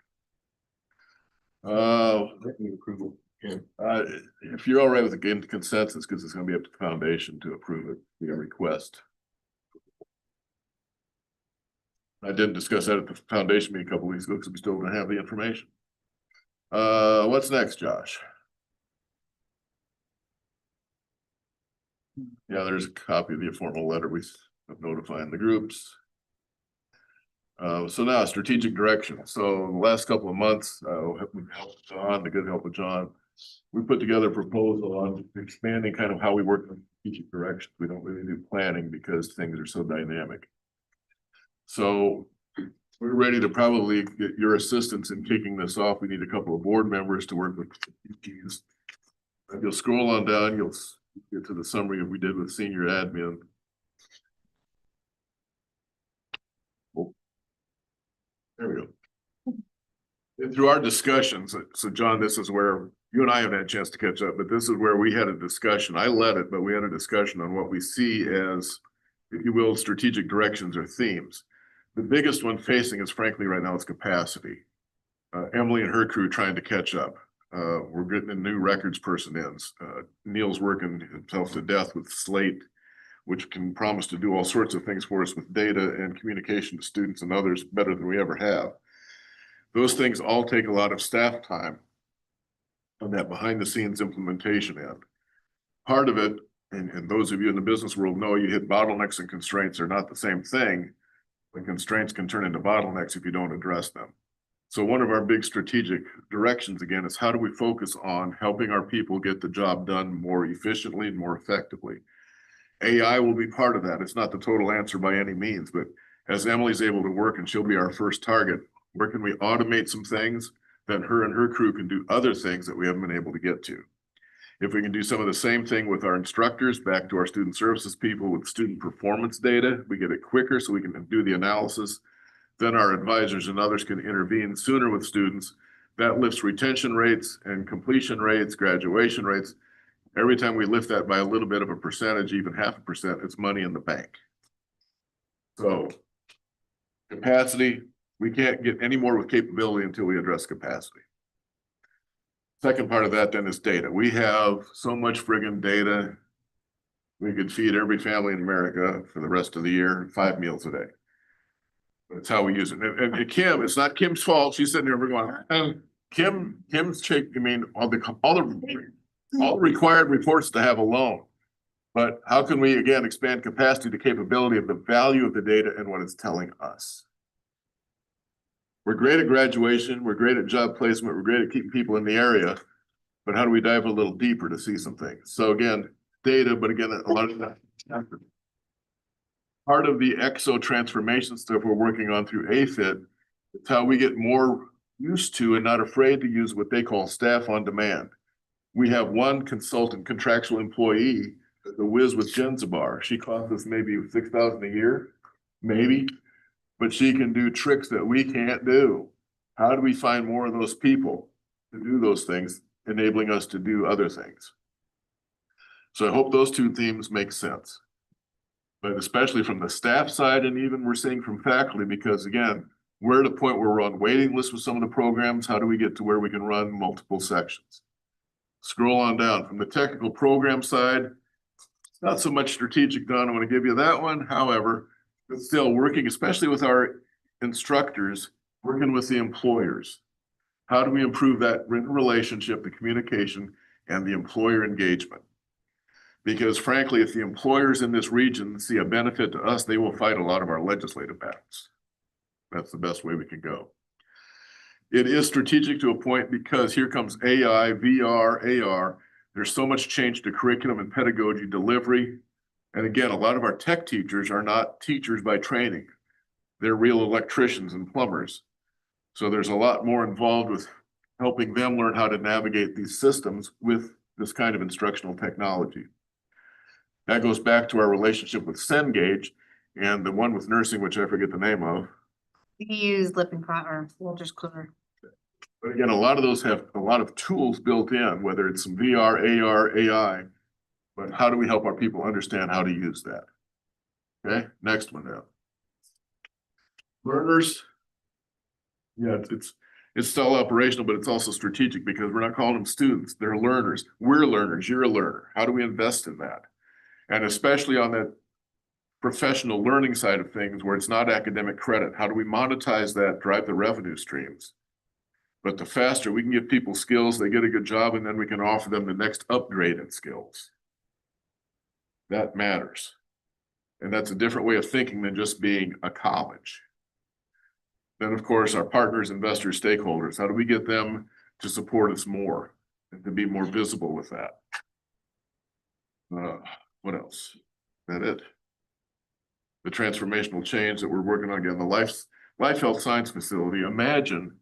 [SPEAKER 2] Approval.
[SPEAKER 3] If you're all right with the consensus, because it's going to be up to the foundation to approve it via request. I didn't discuss that at the foundation meeting a couple weeks ago because we still don't have the information. What's next, Josh? Yeah, there's a copy of the informal letter we notifying the groups. So now strategic direction. So in the last couple of months, with help of John, the good help of John, we put together a proposal on expanding kind of how we work in strategic directions. We don't really do planning because things are so dynamic. So we're ready to probably get your assistance in kicking this off. We need a couple of board members to work with. If you'll scroll on down, you'll get to the summary of we did with senior admin. Oh, there we go. And through our discussions, so John, this is where you and I haven't had a chance to catch up, but this is where we had a discussion. I led it, but we had a discussion on what we see as, if you will, strategic directions or themes. The biggest one facing us, frankly, right now is capacity. Emily and her crew trying to catch up. We're getting a new records person in. Neil's working himself to death with Slate, which can promise to do all sorts of things for us with data and communication to students and others better than we ever have. Those things all take a lot of staff time on that behind the scenes implementation end. Part of it, and those of you in the business world know, you hit bottlenecks and constraints are not the same thing. The constraints can turn into bottlenecks if you don't address them. So one of our big strategic directions again is how do we focus on helping our people get the job done more efficiently and more effectively. AI will be part of that. It's not the total answer by any means, but as Emily's able to work and she'll be our first target, where can we automate some things? Then her and her crew can do other things that we haven't been able to get to. If we can do some of the same thing with our instructors, back to our student services people with student performance data, we get it quicker so we can do the analysis. Then our advisors and others can intervene sooner with students. That lifts retention rates and completion rates, graduation rates. Every time we lift that by a little bit of a percentage, even 0.5%, it's money in the bank. So capacity, we can't get any more with capability until we address capacity. Second part of that then is data. We have so much friggin' data. We could feed every family in America for the rest of the year, 5 meals a day. That's how we use it. And Kim, it's not Kim's fault. She's sitting there going, Kim's check, I mean, all the required reports to have a loan. But how can we, again, expand capacity to capability of the value of the data and what it's telling us? We're great at graduation. We're great at job placement. We're great at keeping people in the area. But how do we dive a little deeper to see some things? So again, data, but again, a lot of that. Part of the EXO transformation stuff we're working on through AFIT, it's how we get more used to and not afraid to use what they call staff on demand. We have one consultant contractual employee, the whiz with Genzabar. She costs us maybe $6,000 a year, maybe, but she can do tricks that we can't do. How do we find more of those people to do those things, enabling us to do other things? So I hope those two themes make sense. But especially from the staff side, and even we're seeing from faculty, because again, we're at a point where we're on waiting lists with some of the programs. How do we get to where we can run multiple sections? Scroll on down from the technical program side. Not so much strategic, Don. I want to give you that one. However, but still working, especially with our instructors, working with the employers. How do we improve that relationship, the communication, and the employer engagement? Because frankly, if the employers in this region see a benefit to us, they will fight a lot of our legislative battles. That's the best way we can go. It is strategic to a point because here comes AI, VR, AR. There's so much change to curriculum and pedagogy delivery. And again, a lot of our tech teachers are not teachers by training. They're real electricians and plumbers. So there's a lot more involved with helping them learn how to navigate these systems with this kind of instructional technology. That goes back to our relationship with Cengage and the one with nursing, which I forget the name of.
[SPEAKER 9] You use Lippincott or Wolters Kluwer.
[SPEAKER 3] But again, a lot of those have a lot of tools built in, whether it's some VR, AR, AI, but how do we help our people understand how to use that? Okay, next one now. Learners. Yeah, it's still operational, but it's also strategic because we're not calling them students. They're learners. We're learners. You're a learner. How do we invest in that? And especially on that professional learning side of things where it's not academic credit, how do we monetize that, drive the revenue streams? But the faster we can give people skills, they get a good job, and then we can offer them the next upgrade in skills. That matters. And that's a different way of thinking than just being a college. Then, of course, our partners, investors, stakeholders, how do we get them to support us more and to be more visible with that? What else? Is that it? The transformational change that we're working on again, the Life Health Science Facility. Imagine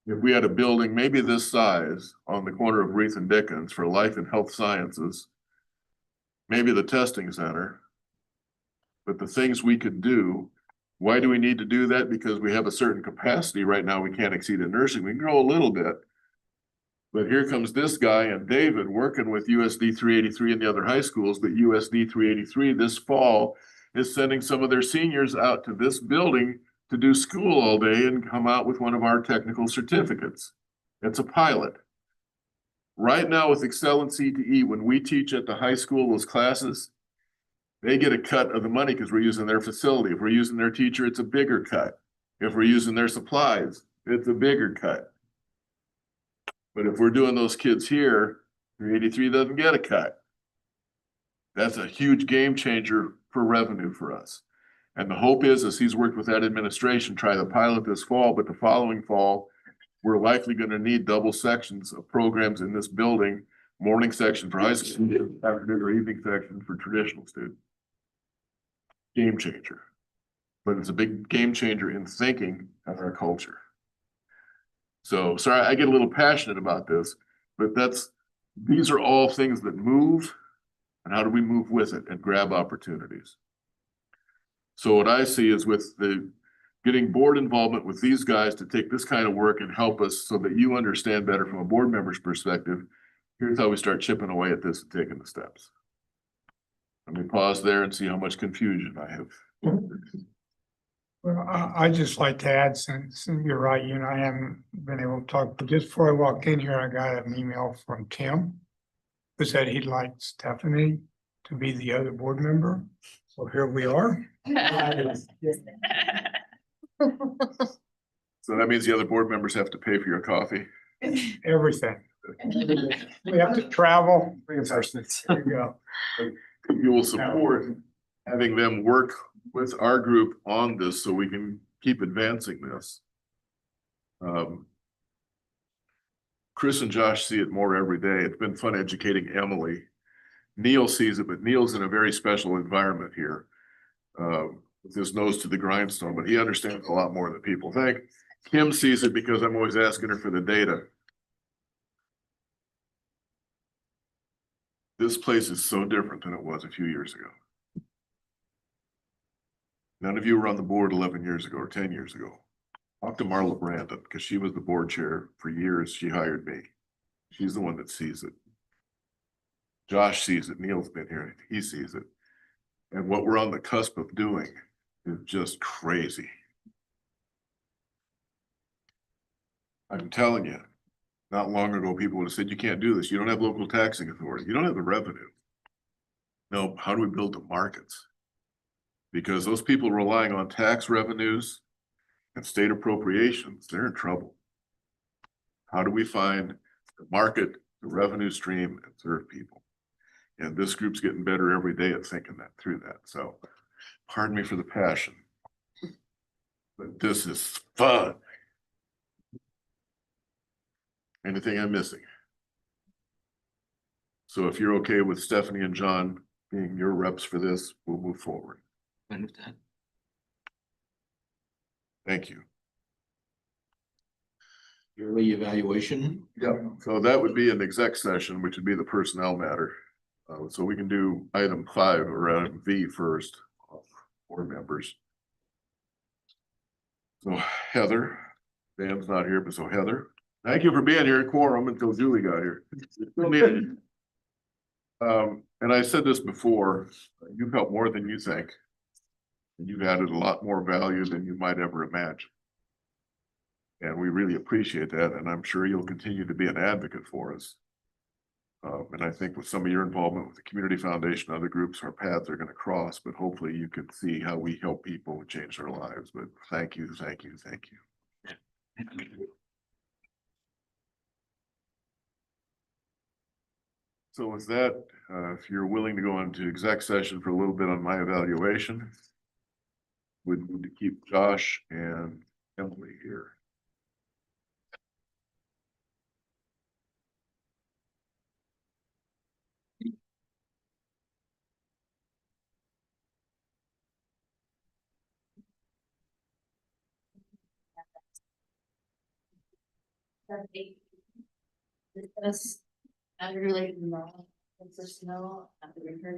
[SPEAKER 3] if we had a building maybe this size on the corner of Reith and Dickens for life and health sciences, maybe the testing center, but the things we could do. Why do we need to do that? Because we have a certain capacity right now. We can't exceed in nursing. We can grow a little bit, But here comes this guy and David working with USD 383 and the other high schools, but USD 383 this fall is sending some of their seniors out to this building to do school all day and come out with one of our technical certificates. It's a pilot. Right now with Excel and CTE, when we teach at the high school those classes, they get a cut of the money because we're using their facility. If we're using their teacher, it's a bigger cut. If we're using their supplies, it's a bigger cut. But if we're doing those kids here, 383 doesn't get a cut. That's a huge game changer for revenue for us. And the hope is, as he's worked with that administration, try the pilot this fall, but the following fall, we're likely going to need double sections of programs in this building, morning section for high school students, afternoon or evening section for traditional students. Game changer. But it's a big game changer in thinking of our culture. So sorry, I get a little passionate about this, but these are all things that move, and how do we move with it and grab opportunities? So what I see is with the getting board involvement with these guys to take this kind of work and help us so that you understand better from a board member's perspective, here's how we start chipping away at this and taking the steps. Let me pause there and see how much confusion I have.
[SPEAKER 6] Well, I just like to add, since you're right, you and I haven't been able to talk, but just before I walked in here, I got an email from Tim who said he'd like Stephanie to be the other board member. So here we are.
[SPEAKER 3] So that means the other board members have to pay for your coffee.
[SPEAKER 6] Everything. We have to travel. Reimbursements. There you go.
[SPEAKER 3] You will support having them work with our group on this so we can keep advancing this. Chris and Josh see it more every day. It's been fun educating Emily. Neil sees it, but Neil's in a very special environment here. With his nose to the grindstone, but he understands a lot more than people think. Kim sees it because I'm always asking her for the data. This place is so different than it was a few years ago. None of you were on the board 11 years ago or 10 years ago. Talk to Marla Brandon because she was the board chair for years. She hired me. She's the one that sees it. Josh sees it. Neil's been here. He sees it. And what we're on the cusp of doing is just crazy. I'm telling you, not long ago, people would have said, you can't do this. You don't have local taxing authority. You don't have the revenue. No, how do we build the markets? Because those people relying on tax revenues and state appropriations, they're in trouble. How do we find the market, the revenue stream, and serve people? And this group's getting better every day at thinking that through that. So pardon me for the passion, but this is fun. Anything I'm missing? So if you're okay with Stephanie and John being your reps for this, we'll move forward.
[SPEAKER 2] Understand.
[SPEAKER 3] Thank you.
[SPEAKER 2] Yearly evaluation.
[SPEAKER 3] Yeah, so that would be an exec session, which would be the personnel matter. So we can do item 5 or item V first, board members. So Heather, Dan's not here, but so Heather, thank you for being here in quorum until Julie got here. Still needed. And I said this before, you've helped more than you think. And you've added a lot more value than you might ever imagine. And we really appreciate that. And I'm sure you'll continue to be an advocate for us. And I think with some of your involvement with the Community Foundation, other groups, our paths are going to cross, but hopefully you can see how we help people change their lives. But thank you, thank you, thank you. So with that, if you're willing to go into exec session for a little bit on my evaluation, we'd need to keep Josh and Emily here.
[SPEAKER 12] Discuss, as related to law, just know, after we heard